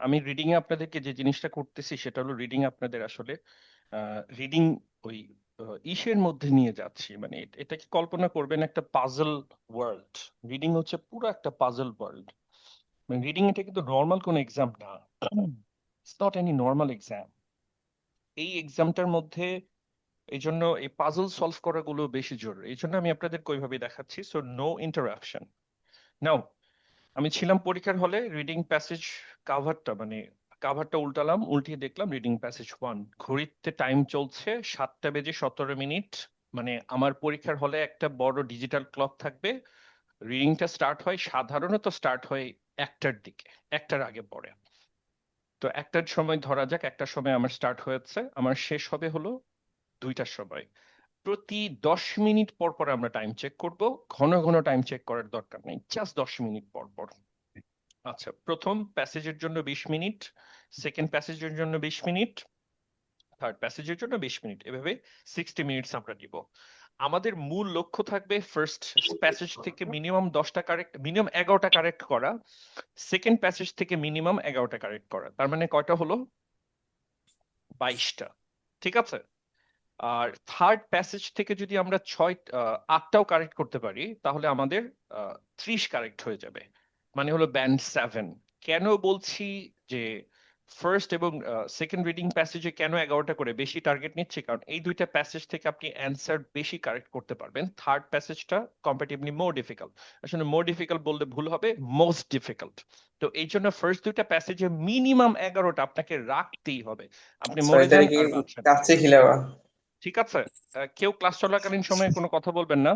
আমি reading a আপনাদেরকে যে জিনিসটা করতেছি সেটা হলো রিডিং আপনাদের আসলে রিডিং ওই ইসের মধ্যে নিয়ে যাচ্ছি, মানে এটাকে কল্পনা করবেন একটা পাজল ওয়ার্ল্ড। রিডিং হচ্ছে পুরো একটা পাজল ওয়ার্ল্ড। মানে রিডিং এটা কিন্তু নর্মাল কোনো এক্সাম না, it's not any normal exam. এই এক্সামটার মধ্যে এই জন্য এই পাজল সলভ করাগুলো বেশি জরুরি। এই জন্য আমি আপনাদেরকে ওইভাবে দেখাচ্ছি, সো নো ইন্টারাপশন। নাও আমি ছিলাম পরীক্ষার হলে, রিডিং প্যাসেজ কাভারটা মানে কাভারটা উল্টালাম, উল্টিয়ে দেখলাম রিডিং প্যাসেজ 1। ঘড়িতে টাইম চলছে 7:17। মানে আমার পরীক্ষার হলে একটা বড় ডিজিটাল ক্লক থাকবে। রিডিংটা স্টার্ট হয়, সাধারণত স্টার্ট হয় 1টার দিকে, 1টার আগে পড়ে। তো 1টার সময় ধরা যাক, 1টার সময় আমার স্টার্ট হয়েছে, আমার শেষ হবে হলো 2টার সময়। প্রতি 10 মিনিট পর পর আমরা টাইম চেক করব। ঘন ঘন টাইম চেক করার দরকার নেই, জাস্ট 10 মিনিট পর পর। আচ্ছা, প্রথম প্যাসেজের জন্য 20 মিনিট, সেকেন্ড প্যাসেজের জন্য 20 মিনিট, থার্ড প্যাসেজের জন্য 20 মিনিট, এভাবে 60 মিনিটস আমরা দিব। আমাদের মূল লক্ষ্য থাকবে ফার্স্ট প্যাসেজ থেকে মিনিমাম 10টা কারেক্ট, মিনিমাম 11টা কারেক্ট করা। সেকেন্ড প্যাসেজ থেকে মিনিমাম 11টা কারেক্ট করা, তার মানে কয়টা হলো? 22টা। ঠিক আছে। আর থার্ড প্যাসেজ থেকে যদি আমরা 8টাও কারেক্ট করতে পারি তাহলে আমাদের 30 কারেক্ট হয়ে যাবে, মানে হলো ব্যান্ড 7। কেন বলছি যে ফার্স্ট এবং সেকেন্ড রিডিং প্যাসেজে কেন 11টা করে বেশি টার্গেট নিচ্ছি, কারণ এই দুইটা প্যাসেজ থেকে আপনি অ্যান্সার বেশি কারেক্ট করতে পারবেন। থার্ড প্যাসেজটা কম্পারেটিভলি মোর ডিফিকাল্ট। আসলে মোর ডিফিকাল্ট বললে ভুল হবে, মোস্ট ডিফিকাল্ট। তো এই জন্য ফার্স্ট দুইটা প্যাসেজে মিনিমাম 11টা আপনাকে রাখতেই হবে। আপনি মরে ছয় যান তারিখে আর বাঁচবেন না। কাছে খিলাবা। ঠিক আছে। কেউ ক্লাস চলাকালীন সময়ে কোনো কথা বলবেন না।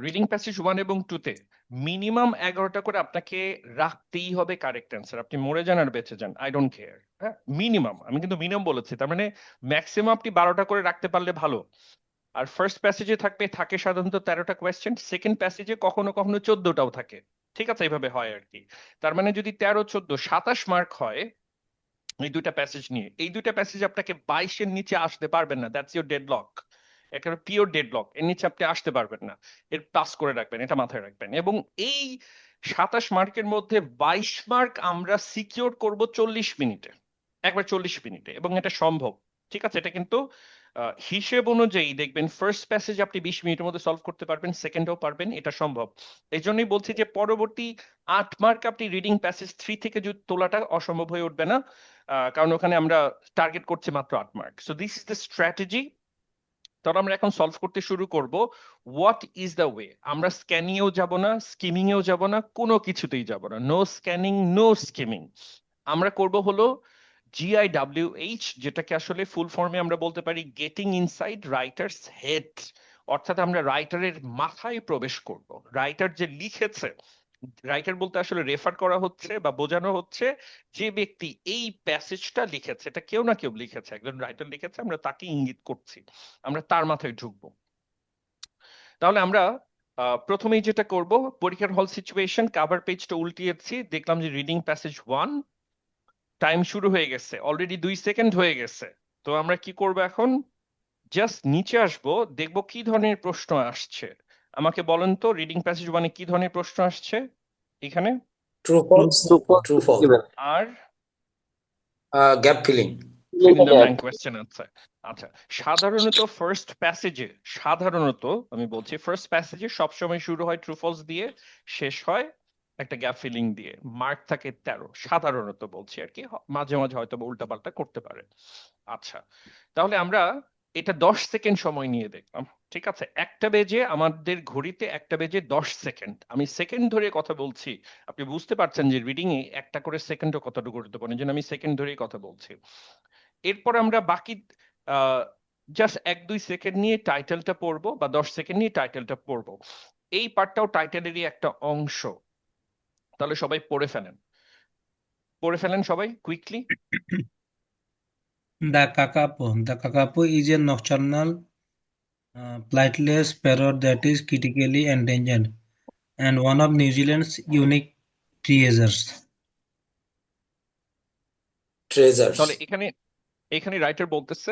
রিডিং প্যাসেজ 1 এবং 2-তে মিনিমাম 11টা করে আপনাকে রাখতেই হবে কারেক্ট অ্যান্সার। আপনি মরে যান আর বেঁচে যান, আই ডোন্ট কেয়ার। হ্যাঁ, মিনিমাম, আমি কিন্তু মিনিমাম বলেছি, তার মানে ম্যাক্সিমাম আপনি 12টা করে রাখতে পারলে ভালো। আর ফার্স্ট প্যাসেজে থাকে সাধারণত 13টা কোয়েশ্চেন, সেকেন্ড প্যাসেজে কখনো কখনো 14টাও থাকে। ঠিক আছে, এইভাবে হয় আর কি। তার মানে যদি 13, 14, 27 মার্ক হয় এই দুইটা প্যাসেজ নিয়ে, এই দুইটা প্যাসেজ আপনাকে 22-এর নিচে আসতে পারবেন না, দ্যাটস ইউর ডেডলক। একটা পিওর ডেডলক, এর নিচে আপনি আসতে পারবেন না। এর প্লাস করে রাখবেন, এটা মাথায় রাখবেন। এবং এই 27 মার্কের মধ্যে 22 মার্ক আমরা সিকিউর করব 40 মিনিটে, একবার 40 মিনিটে, এবং এটা সম্ভব। ঠিক আছে, এটা কিন্তু হিসেব অনুযায়ী দেখবেন ফার্স্ট প্যাসেজ আপনি 20 মিনিটের মধ্যে সলভ করতে পারবেন, সেকেন্ডও পারবেন, এটা সম্ভব। এই জন্যই বলছি যে পরবর্তী 8 মার্ক আপনি রিডিং প্যাসেজ 3 থেকে যদি তোলাটা অসম্ভব হয়ে উঠবে না, কারণ ওখানে আমরা টার্গেট করছি মাত্র 8 mark. So this is the strategy. তাহলে আমরা এখন সলভ করতে শুরু করব। What is the way? আমরা স্ক্যানিংয়েও যাব না, স্কিমিং এও যাব না, কোনো কিছুতেই যাব না। No scanning, no skimming. আমরা করব হলো GIWH, যেটাকে আসলে ফুল ফর্মে আমরা বলতে পারি গেটিং ইনসাইড রাইটার্স হেড। অর্থাৎ আমরা রাইটারের মাথায় প্রবেশ করব। রাইটার যে লিখেছে, রাইটার বলতে আসলে রেফার করা হচ্ছে বা বোঝানো হচ্ছে যে ব্যক্তি এই প্যাসেজটা লিখেছে, এটা কেউ না কেউ লিখেছে, একজন রাইটার লিখেছে, আমরা তাকে ইঙ্গিত করছি, আমরা তার মাথায় ঢুকবো। তাহলে আমরা প্রথমেই যেটা করব, পরীক্ষার হল সিচুয়েশন, কাভার পেজটা উল্টিয়েছি, দেখলাম যে রিডিং প্যাসেজ 1, টাইম শুরু হয়ে গেছে, অলরেডি 2 সেকেন্ড হয়ে গেছে। তো আমরা কি করব এখন? জাস্ট নিচে আসবো, দেখবো কি ধরনের প্রশ্ন আসছে। আমাকে বলেন তো, রিডিং প্যাসেজ 1-এ কি ধরনের প্রশ্ন আসছে এখানে? True false. Super true false. given আর gap filling. Fill in the gap blank question answer. আচ্ছা, সাধারণত ফার্স্ট প্যাসেজে, সাধারণত আমি বলছি ফার্স্ট প্যাসেজে সবসময় শুরু হয় ট্রু ফলস দিয়ে, শেষ হয় একটা গ্যাপ ফিলিং দিয়ে। মার্ক থাকে 13, সাধারণত বলছি আর কি, মাঝে মাঝে হয়তো উল্টাপাল্টা করতে পারে। আচ্ছা, তাহলে আমরা এটা 10 সেকেন্ড সময় নিয়ে দেখলাম। ঠিক আছে, একটা বেজে আমাদের ঘড়িতে 1:10 আমি সেকেন্ড ধরে কথা বলছি। আপনি বুঝতে পারছেন যে রিডিং এ একটা করে সেকেন্ডও কতটুকু গুরুত্বপূর্ণ, এই জন্য আমি সেকেন্ড ধরেই কথা বলছি। এরপর আমরা বাকি জাস্ট 1-2 সেকেন্ড নিয়ে টাইটেলটা পড়বো, বা 10 সেকেন্ড নিয়ে টাইটেলটা পড়বো। এই পার্টটাও টাইটেলেরই একটা অংশ। তাহলে সবাই পড়ে ফেলেন, পড়ে ফেলেন সবাই quickly. The kakapo is a nocturnal flightless parrot that is critically endangered and one of New Zealand's unique treasures. Treasures. তাহলে এখানে এখানে রাইটার বলতেছে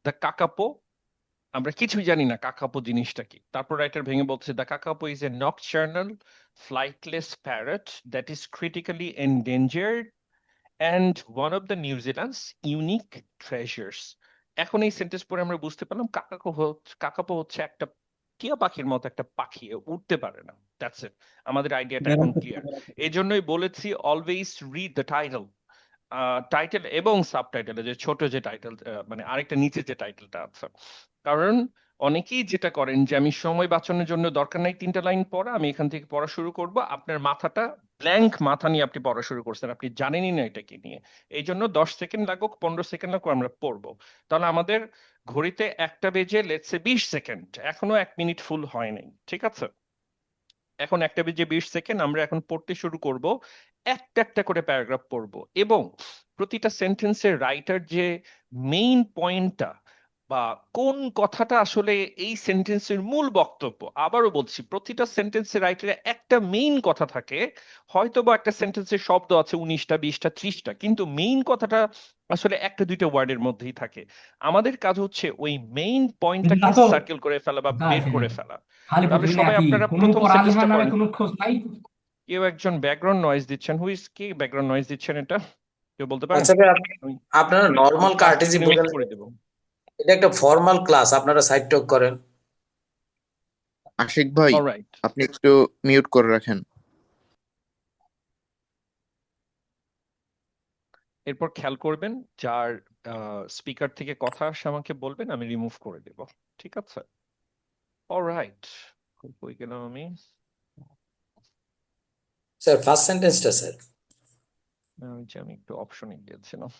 দ্য কাকাপো আমরা কিছুই জানি না কাকাপো জিনিসটা কি। তারপর রাইটার ভেঙে বলছে the kakapo is a nocturnal flightless parrot that is critically endangered and one of the New Zealand's unique treasures. এখন এই সেন্টেন্স পড়ে আমরা বুঝতে পারলাম কাকাপো হচ্ছে একটা টিয়া পাখির মতো একটা পাখি, ও উঠতে পারে না। দ্যাটস ইট, আমাদের আইডিয়াটা এখন ক্লিয়ার। এই জন্যই বলেছি always read the title, title এবং সাবটাইটেলে যে ছোট যে টাইটেল, মানে আরেকটা নিচে যে টাইটেলটা আছে। কারণ অনেকেই যেটা করেন যে আমি সময় বাঁচানোর জন্য দরকার নাই 3টা লাইন পড়া, আমি এখান থেকে পড়া শুরু করব, আপনার মাথাটা ব্ল্যাঙ্ক মাথা নিয়ে আপনি পড়া শুরু করছেন, আপনি জানেনই না এটা কি নিয়ে। এই জন্য 10 সেকেন্ড লাগুক 15 সেকেন্ড লাগুক আমরা পড়বো। তাহলে আমাদের ঘড়িতে 1টা বেজে লেটসে 20 সেকেন্ড, এখনো 1 মিনিট ফুল হয় নাই, ঠিক আছে? এখন 1টা বেজে 20 সেকেন্ড, আমরা এখন পড়তে শুরু করব, একটা একটা করে প্যারাগ্রাফ পড়বো এবং প্রতিটা সেন্টেন্সের রাইটার যে মেইন পয়েন্টটা বা কোন কথাটা আসলে এই সেন্টেন্সের মূল বক্তব্য, আবারও বলছি প্রতিটা সেন্টেন্সের রাইটারে একটা মেইন কথা থাকে। হয়তো বা একটা সেন্টেন্সের শব্দ আছে 19টা 20টা 30টা, কিন্তু মেইন কথাটা আসলে 1টা 2টা ওয়ার্ডের মধ্যেই থাকে। আমাদের কাজ হচ্ছে ওই মেইন পয়েন্টটাকে তো সার্কেল করে ফেলা বা গায়ে বের ফেলে করে ফেলা। খালি তাহলে প্রতিদিন সবাই একই, আপনারা কোনো প্রথম পড়ালেখার সেন্টেন্সটা নামে পড়েন। কোনো খোঁজ নাই। কেউ একজন ব্যাকগ্রাউন্ড নয়েজ দিচ্ছেন, কি ব্যাকগ্রাউন্ড নয়েজ দিচ্ছেন? এটা কেউ বলতে পারেন? আচ্ছা ভাই, আমি আপনারা আমি নর্মাল ক্লাসটা কার্টেসি এখানে বলেন, মিউট করে দেবো। এটা একটা ফর্মাল ক্লাস, আপনারা সাইড টক করেন। আশিক ভাই, অলরাইট, আপনি একটু মিউট করে রাখেন। এরপর খেয়াল করবেন যার স্পিকার থেকে কথা আসে আমাকে বলবেন, আমি রিমুভ করে দেব, ঠিক আছে? অলরাইট, কই গেলাম আমি? স্যার ফার্স্ট সেন্টেন্সটা স্যার। ওই যে আমি একটু অপশনে গিয়েছিলাম।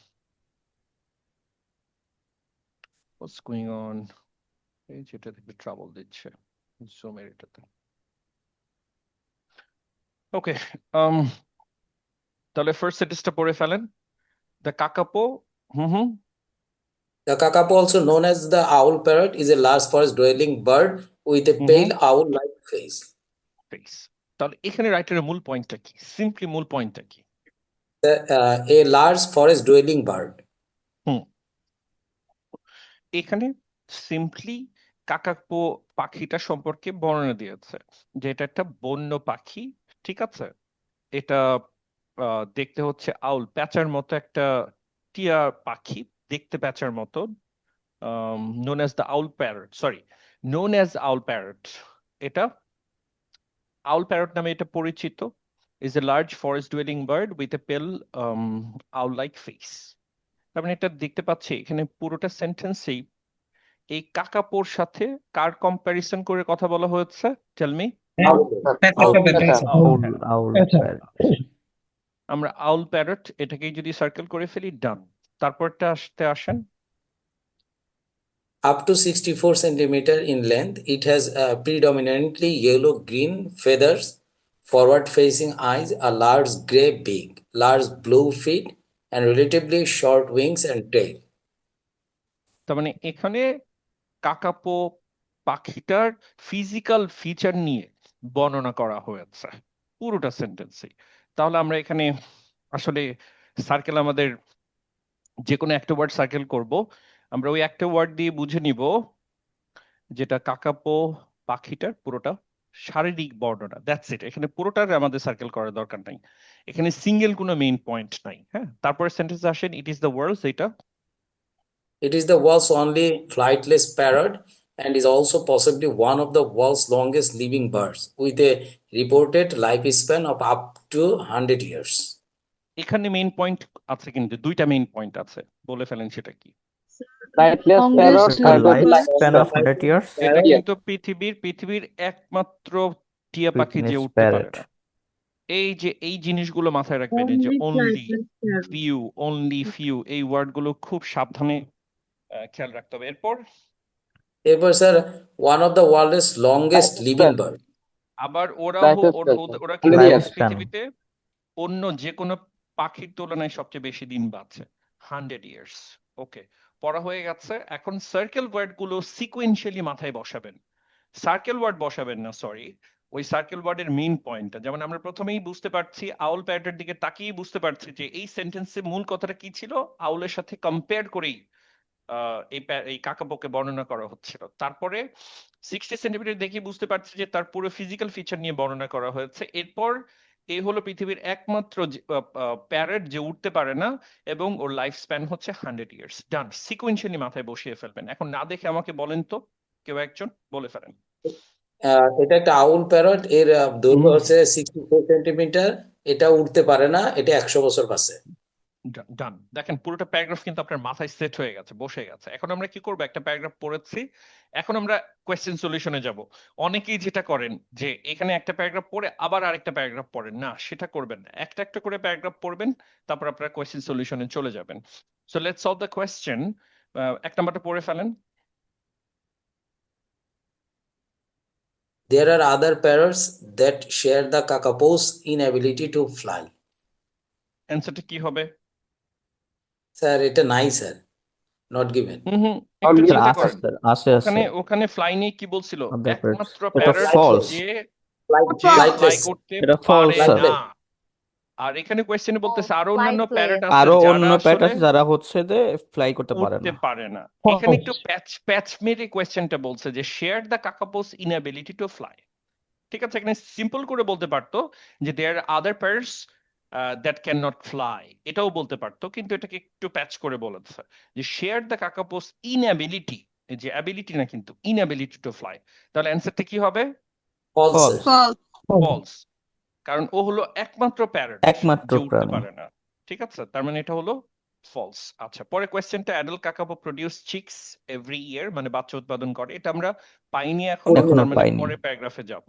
What's going on? এই যেটা থেকে ট্রাবল দিচ্ছে জুমের এটাতে। ওকে, তাহলে ফার্স্ট সেন্টেন্সটা পড়ে ফেলেন। The kakapo, hmm, The kakapo, also known as the owl parrot, is a large forest-dwelling bird with a pale owl-like face. Face. তাহলে এখানে রাইটারের মূল পয়েন্টটা কি? সিম্পলি মূল পয়েন্টটা কি? A large forest-dwelling bird. হুম, এখানে সিম্পলি কাকাপো পাখিটা সম্পর্কে বর্ণনা দিয়েছে যে এটা একটা বন্য পাখি, ঠিক আছে? এটা দেখতে হচ্ছে আউল, প্যাঁচার মতো একটা টিয়া পাখি, দেখতে প্যাঁচার মতো, known as the owl parrot, sorry, known as owl parrot. এটা owl parrot নামে এটা পরিচিত, is a large forest dwelling bird with a pale owl like face. তার মানে এটা দেখতে পাচ্ছি এখানে পুরোটা সেন্টেন্সেই এই কাকাপোর সাথে কার কম্প্যারিজন করে কথা বলা হয়েছে? Tell me. আমরা আউল প্যারট এটাকেই যদি সার্কেল করে ফেলি, ডান। তারপরটা আসেন। Up to 64 centimeter in length, it has predominantly yellow-green feathers, forward-facing eyes, a large gray beak, large blue feet, and relatively short wings and tail. তার মানে এখানে কাকাপো পাখিটার ফিজিক্যাল ফিচার নিয়ে বর্ণনা করা হয়েছে পুরোটা সেন্টেন্সে। তাহলে আমরা এখানে আসলে সার্কেল, আমাদের যে কোনো একটা ওয়ার্ড সার্কেল করব, আমরা ওই একটা ওয়ার্ড দিয়ে বুঝে নিব যেটা কাকাপো পাখিটার পুরোটা শারীরিক বর্ণনা। দ্যাটস ইট, এখানে পুরোটার আমাদের সার্কেল করার দরকার নাই, এখানে সিঙ্গেল কোনো মেইন পয়েন্ট নাই। হ্যাঁ, তারপরে সেন্টেন্স আসেন, ইট ইজ দ্য ওয়ার্ল্ডস, এটা It is the world's only flightless parrot and is also possibly one of the world's longest living birds, with a reported lifespan of up to 100 years. এখানে main point আছে, কিন্তু 2টা main point আছে, বলে ফেলেন সেটা কি? Flightless parrot has a lifespan of 100 years. এটা কিন্তু পৃথিবীর একমাত্র টিয়া পাখি যে Fitness উঠতে পারে parrot. না। এই যে এই জিনিসগুলো মাথায় রাখবেন, এই যে অনলি, ফিউ, এই ওয়ার্ড গুলো খুব সাবধানে খেয়াল রাখতে হবে। এরপর Ever, sir, one of the world's longest living bird. আবার ওরা কিন্তু Lifespan. পৃথিবীতে অন্য যে কোনো পাখির তুলনায় সবচেয়ে বেশি দিন বাঁচে, 100 ইয়ার্স। ওকে, পড়া হয়ে গেছে। এখন সার্কেল ওয়ার্ড গুলো সিকোয়েন্সিয়ালি মাথায় বসাবেন, সার্কেল ওয়ার্ড বসাবেন না, সরি, ওই সার্কেল ওয়ার্ডের মেইন পয়েন্টটা। যেমন আমরা প্রথমেই বুঝতে পারছি, আউল প্যারটের দিকে তাকিয়ে বুঝতে পারছি যে এই সেন্টেন্সে মূল কথাটা কি ছিল, আউলের সাথে কম্পেয়ার করেই এই কাকাপোকে বর্ণনা করা হচ্ছিল। তারপরে 60 সেন্টিমিটার দেখে বুঝতে পারছি যে তার পুরো ফিজিক্যাল ফিচার নিয়ে বর্ণনা করা হয়েছে। এরপর এই হলো পৃথিবীর একমাত্র প্যারেট যে উঠতে পারে না এবং ওর লাইফ স্প্যান হচ্ছে 100 ইয়ার্স। ডান, সিকোয়েন্সিয়ালি মাথায় বসিয়ে ফেলবেন। এখন না দেখে আমাকে বলেন তো, কেউ একজন বলে ফেলেন। এটা একটা আউল প্যারট, এর দৈর্ঘ্য হচ্ছে 64 সেন্টিমিটার। এটা উঠতে পারে না, এটা 100 বছর বাঁচে। ডান, দেখেন পুরোটা প্যারাগ্রাফ কিন্তু আপনার মাথায় সেট হয়ে গেছে, বসে গেছে। এখন আমরা কি করবো, একটা প্যারাগ্রাফ পড়েছি, এখন আমরা কোয়েশ্চেন সলিউশনে যাব। অনেকেই যেটা করেন যে এখানে একটা প্যারাগ্রাফ পড়ে আবার আরেকটা প্যারাগ্রাফ পড়েন, না সেটা করবেন না, একটা একটা করে প্যারাগ্রাফ পড়বেন, তারপর আপনারা কোয়েশ্চেন সলিউশনে চলে যাবেন। So let's solve the question. এক নাম্বারটা পড়ে ফেলেন। There are other parrots that share the kakapo's inability to fly. অ্যান্সারটা কি হবে? স্যার এটা নাই স্যার, নট গিভেন। একটু Sir, চিন্তা আছে করেন। স্যার, আছে ওখানে আছে ওখানে ফ্লাই নিয়ে কি বলছিল? Other birds. একমাত্র এটা প্যারট false. যে ফ্লাই ফ্লাইটলেস। করতে এটা পারে false, sir. না। আর এখানে কোয়েশ্চেনে বলতেছে আরো অন্যান্য flightless. প্যারট আছে আরো যারা অন্য প্যাট আসলে আছে যারা হচ্ছে যে ফ্লাই করতে পারে উঠতে না। পারে না। এখানে একটু প্যাচ মেরে কোয়েশ্চেনটা বলছে যে share the kakapo's inability to fly. ঠিক আছে, এখানে সিম্পল করে বলতে পারতো যে there other parrots that can not fly, এটাও বলতে পারতো, কিন্তু এটাকে একটু প্যাচ করে বলেছে যে শেয়ার দ্য কাকাপোস ইনএবিলিটি, যে অ্যাবিলিটি না কিন্তু ইনএবিলিটি টু ফ্লাই। তাহলে অ্যান্সারটা কি হবে? False False. স্যার। ফলস, কারণ ও হলো একমাত্র প্যারট একমাত্র যে উঠতে প্রাণী। পারে না। ঠিক আছে, তার মানে এটা হলো ফলস। আচ্ছা, পরে কোয়েশ্চেনটা adult kakapo produce chicks every ইয়ার, মানে বাচ্চা উৎপাদন করে, এটা আমরা পাইনি এখন, এখনো তার মানে পাইনি। পরে প্যারাগ্রাফে যাব।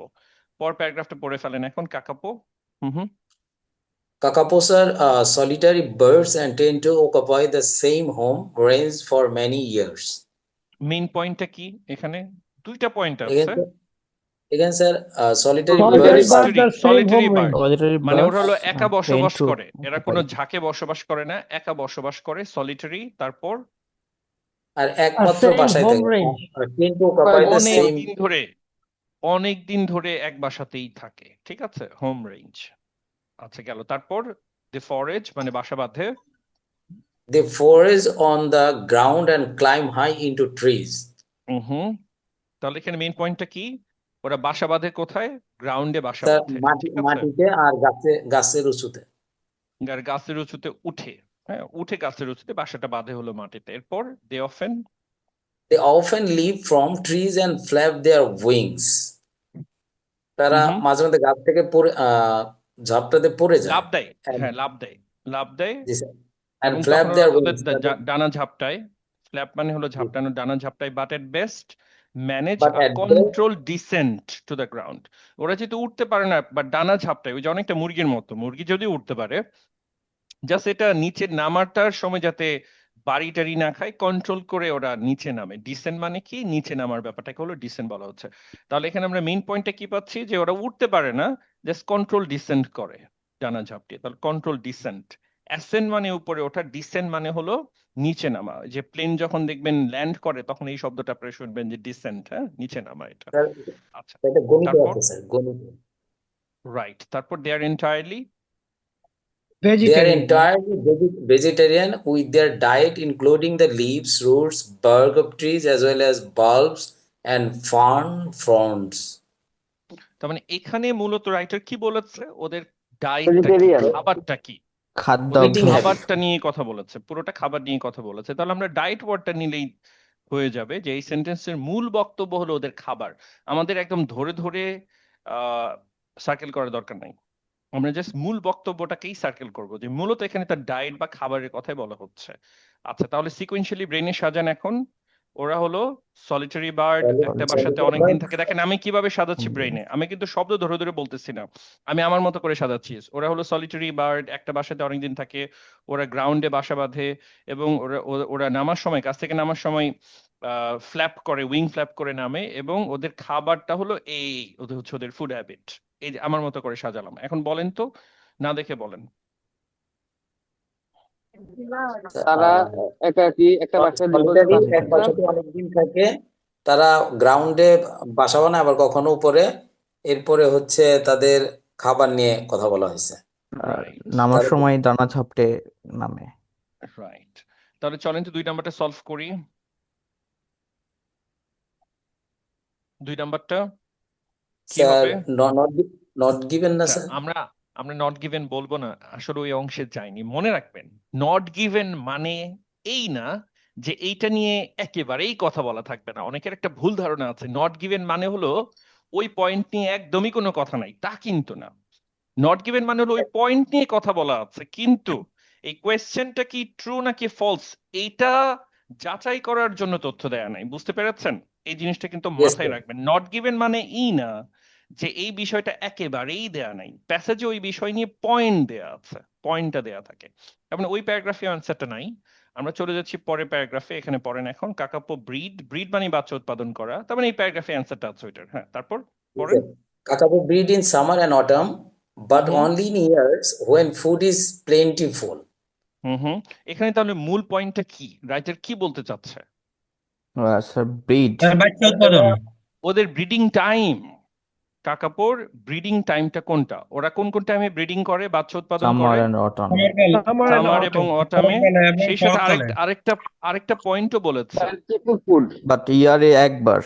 পর প্যারাগ্রাফটা পড়ে ফেলেন এখন kakapo. Hmm Kakapos are solitary birds and tend to occupy the same home range for many years. Main পয়েন্টটা কি এখানে? দুইটা পয়েন্ট আছে। এখানে sir solitary Solitary birds birds are same solitary home bird, range. Solitary মানে birds ওরা হলো একা tend বসবাস to করে, এরা কোনো occupy. ঝাঁকে বসবাস করে না, একা বসবাস করে, সলিটারি। তারপর আর একমাত্র same বাসায় home থাকে, range. tend to occupy the অনেক same. দিন ধরে, অনেক দিন ধরে এক বাসাতেই থাকে। ঠিক আছে, হোম রেঞ্জ। আচ্ছা গেল, তারপর দি ফরেজ মানে বাসা বাঁধে। They forage on the ground and climb high into trees. হুম, তাহলে এখানে মেইন পয়েন্টটা কি? ওরা বাসা বাঁধে কোথায়? গ্রাউন্ডে বাসা স্যার বাঁধে। ঠিক আছে, মাটিতে আর গাছের উঁচুতে। আর গাছের উঁচুতে উঠে, হ্যাঁ উঠে গাছের উঁচুতে, বাসাটা বাঁধে হলো মাটিতে। এরপর they often They often leap from trees and flap their wings. তারা মাঝে মধ্যে গাছ থেকে পড়ে ঝাপটাতে পড়ে যায়। লাভ দেয়, And- হ্যাঁ লাভ দেয় জি স্যার। এবং And flap তখন their ওদের wings. ডানা ঝাপটায়। ফ্ল্যাপ মানে হলো ঝাপটানো, ডানা ঝাপটায়। But at best manage But uh at best- control descent to the ground. ওরা যেহেতু উঠতে পারে না, বাট ডানা ঝাপটায়, ওই যে অনেকটা মুরগির মতো। মুরগি যদি উঠতে পারে, জাস্ট এটা নিচে নামাটার সময় যাতে বাড়ি টাড়ি না খায়, কন্ট্রোল করে ওরা নিচে নামে। ডিসেন্ট মানে কি? নিচে নামার ব্যাপারটাকে হলো ডিসেন্ট বলা হচ্ছে। তাহলে এখানে আমরা মেইন পয়েন্টটা কি পাচ্ছি? যে ওরা উঠতে পারে না, জাস্ট কন্ট্রোল ডিসেন্ট করে ডানা ঝাপটিয়ে। তাহলে কন্ট্রোল ডিসেন্ট। অ্যাসেন্ট মানে উপরে ওঠা, ডিসেন্ট মানে হলো নিচে নামা। যে প্লেন যখন দেখবেন ল্যান্ড করে, তখন এই শব্দটা আপনারা শুনবেন যে ডিসেন্ট, হ্যাঁ নিচে নামা এটা। স্যার, আচ্ছা এটা গণিতে তারপর? আছে স্যার, গণিতে। রাইট, তারপর দে আর entirely They are Vegetarian. entirely vegetarian, with their diet including the leaves, roots, bark of trees, as well as bulbs and fern fronds. তার মানে এখানে মূলত রাইটার কি বলেছে? ওদের ডায়েটটা কি, Vegetarian. খাবারটা কি, খাদ্য ওদের Eating habit. খাবারটা নিয়ে কথা বলেছে, পুরোটা খাবার নিয়ে কথা বলেছে। তাহলে আমরা ডায়েট ওয়ার্ডটা নিলেই হয়ে যাবে যে এই সেন্টেন্সের মূল বক্তব্য হলো ওদের খাবার। আমাদের একদম ধরে ধরে সার্কেল করার দরকার নাই, আমরা জাস্ট মূল বক্তব্যটাকেই সার্কেল করব যে মূলত এখানে তার ডায়েট বা খাবারের কথাই বলা হচ্ছে। আচ্ছা, তাহলে সিকোয়েন্সিয়ালি ব্রেনে সাজান এখন। ওরা হলো সলিটারি বার্ড, একটা বাসাতে অনেকদিন থাকে। দেখেন আমি কিভাবে সাজাচ্ছি ব্রেনে, আমি কিন্তু শব্দ ধরে ধরে বলতেছি না, আমি আমার মতো করে সাজাচ্ছি। ওরা হলো সলিটারি বার্ড, একটা বাসাতে অনেকদিন থাকে, ওরা গ্রাউন্ডে বাসা বাঁধে এবং ওরা নামার সময়, কাছ থেকে নামার সময় ফ্ল্যাপ করে, উইং ফ্ল্যাপ করে নামে, এবং ওদের খাবারটা হলো এই, ওদের হচ্ছে ওদের ফুড হ্যাবিট। এই যে আমার মতো করে সাজালাম। এখন বলেন তো, না দেখে বলেন। তারা একাকী একটা বাসায় দীর্ঘদিন Solitary থাকে। এক বাসাতে অনেকদিন থাকে, তারা গ্রাউন্ডে বাসা বানায়, আবার কখনো উপরে। এরপরে হচ্ছে তাদের খাবার নিয়ে কথা বলা হয়েছে। আর Right. নামার সময় দানা ঝাপটে নামে। রাইট, তাহলে চলেন তো 2 নাম্বারটা সলভ করি। 2 নাম্বারটা কি স্যার হবে? নট গিভেন না আচ্ছা, স্যার। আমরা আমরা নট গিভেন বলবো না, আসলে ওই অংশে যাইনি। মনে রাখবেন নট গিভেন মানে এই না যে এইটা নিয়ে একেবারেই কথা বলা থাকবে না। অনেকের একটা ভুল ধারণা আছে, নট গিভেন মানে হলো ওই পয়েন্ট নিয়ে একদমই কোনো কথা নাই, তা কিন্তু না। নট গিভেন মানে হলো ওই পয়েন্ট নিয়ে কথা বলা আছে, কিন্তু এই কোয়েশ্চেনটা কি ট্রু নাকি ফলস এইটা যাচাই করার জন্য তথ্য দেয়া নাই। বুঝতে পেরেছেন? এই জিনিসটা কিন্তু ইয়েস মাথায় স্যার। রাখবেন। নট গিভেন মানে ই না যে এই বিষয়টা একেবারেই দেয়া নাই, প্যাসেজে ওই বিষয় নিয়ে পয়েন্ট দেয়া আছে, পয়েন্টটা দেয়া থাকে। তার মানে ওই প্যারাগ্রাফে আনসারটা নাই। আমরা চলে যাচ্ছি পরের প্যারাগ্রাফে। এখানে পড়েন এখন, কাকাপো ব্রিড, ব্রিড মানে বাচ্চা উৎপাদন করা, তার মানে এই প্যারাগ্রাফে আনসারটা আছে ওইটার। হ্যাঁ, তারপর পড়েন। Kakapo breed in summer and autumn, but hmm only in years when food is plentiful. হুম হুম এখানে তাহলে মূল পয়েন্টটা কি, রাইটার কি বলতে চাচ্ছে? স্যার ব্রিড স্যার বাচ্চা উৎপাদন। ওদের ব্রিডিং টাইম, কাকাপোর ব্রিডিং টাইমটা কোনটা, ওরা কোন কোন টাইমে ব্রিডিং করে, বাচ্চা উৎপাদন সামার করে? And autumn. সামার এবং অটামে। শরৎকালে এবং সেই সাথে শরৎকালে। আরেকটা আরেকটা পয়েন্টও বলেছে, বাট ইয়ারে একবার।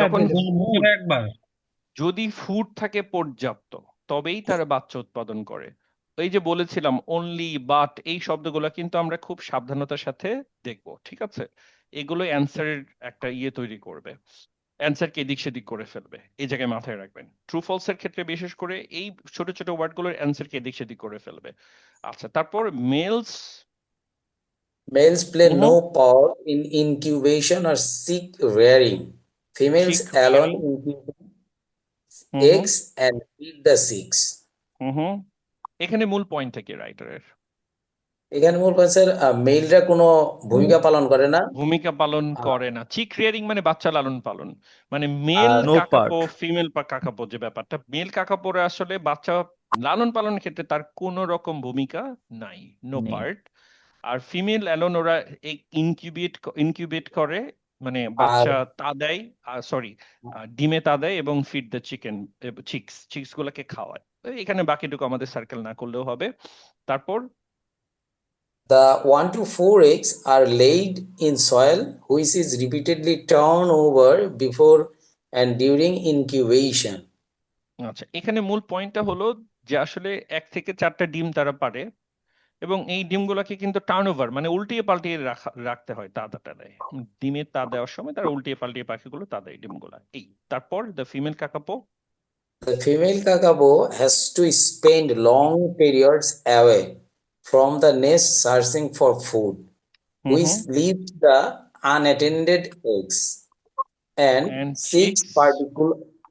যখন বছরে ফুড, একবার। যদি ফুড থাকে পর্যাপ্ত তবেই তারা বাচ্চা উৎপাদন করে। এই যে বলেছিলাম অনলি, বাট, এই শব্দগুলো কিন্তু আমরা খুব সাবধানতার সাথে দেখব, ঠিক আছে? এগুলো অ্যান্সারের একটা ইয়ে তৈরি করবে, অ্যান্সারকে এদিক সেদিক করে ফেলবে। এই জায়গায় মাথায় রাখবেন, ট্রু ফলস এর ক্ষেত্রে বিশেষ করে এই ছোট ছোট ওয়ার্ড গুলোর অ্যান্সারকে এদিক সেদিক করে ফেলবে। আচ্ছা, তারপর মেলস। Males play হুম, no part in incubation or seek rearing. Females chick alone rearing. incubate হুম হুম eggs and feed the chicks. হুম হুম এখানে মূল পয়েন্টটা কি রাইটারের? এখানে মূল কথা স্যার, মেলরা কোনো ভূমিকা পালন করে না। ভূমিকা পালন আহ, করে না। চিক রিয়ারিং মানে বাচ্চা লালন পালন, মানে মেল আর no kakapo part. Female kakapo, যে ব্যাপারটা, মেল কাকাপোরা আসলে বাচ্চা লালন পালনের ক্ষেত্রে তার কোনো রকম ভূমিকা নাই, নো নেই। পার্ট। আর ফিমেল অ্যালোন ওরা ইনকিউবেট করে, মানে আর বাচ্চা তা দেয়, সরি, ডিমে তা দেয় এবং ফিড দ্য চিকেন, চিক্স গুলাকে খাওয়ায়। তো এখানে বাকিটুকু আমাদের সার্কেল না করলেও হবে। তারপর the 1 to 4 eggs are laid in soil which is repeatedly turned over before and during incubation. আচ্ছা, এখানে মূল পয়েন্টটা হলো যে আসলে 1 থেকে 4টা ডিম তারা পারে, এবং এই ডিমগুলোকে কিন্তু টার্ন ওভার মানে উল্টিয়ে পাল্টিয়ে রাখতে হয়, তাদাটা দেয়। ডিমের তা দেওয়ার সময় তারা উল্টিয়ে পাল্টিয়ে পাখিগুলো তা দেয় ডিমগুলা। এই তারপর the female kakapo. The female kakapo has to spend long periods away from the nest searching for food, hmm which hmm leaves the unattended eggs and and chicks chicks,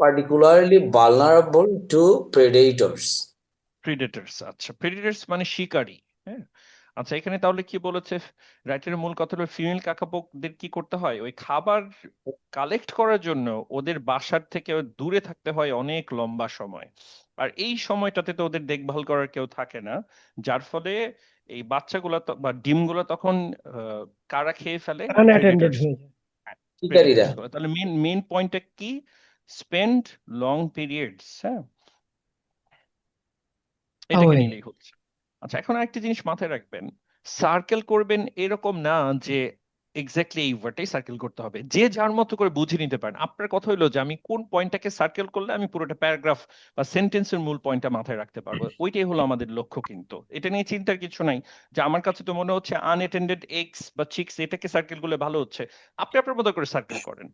particularly vulnerable to predators. Predators. আচ্ছা, predators মানে শিকারী। হ্যাঁ, আচ্ছা, এখানে তাহলে কি বলেছে রাইটারের? মূল কথা হলো ফিমেল কাকাপোদের কি করতে হয়, ওই খাবার কালেক্ট করার জন্য ওদের বাসার থেকে দূরে থাকতে হয় অনেক লম্বা সময়। আর এই সময়টাতে তো ওদের দেখভাল করার কেউ থাকে না, যার ফলে এই বাচ্চাগুলা বা ডিমগুলা তখন কারা খেয়ে ফেলে? আনঅ্যাটেন্ডেড প্রিডেটরস। হয়ে যায়। শিকারীরা। প্রিডেটরস গুলো। তাহলে মেন পয়েন্টটা কি? Spend long periods. হ্যাঁ, এটাকে away. নিলেই হচ্ছে। আচ্ছা, এখন আরেকটা জিনিস মাথায় রাখবেন, সার্কেল করবেন এরকম না যে এক্স্যাক্টলি এই ওয়ার্ডটাই সার্কেল করতে হবে, যে যার মতো করে বুঝে নিতে পারেন। আপনার কথা হলো যে আমি কোন পয়েন্টটাকে সার্কেল করলে আমি পুরোটা প্যারাগ্রাফ বা সেন্টেন্সের মূল পয়েন্টটা মাথায় রাখতে পারবো, ওইটাই হলো আমাদের লক্ষ্য। কিন্তু এটা নিয়ে চিন্তার কিছু নাই যে আমার কাছে তো মনে হচ্ছে আনঅ্যাটেন্ডেড এগস বা চিক্স, এটাকে সার্কেল করলে ভালো হচ্ছে। আপনি আপনার মতো করে সার্কেল করেন।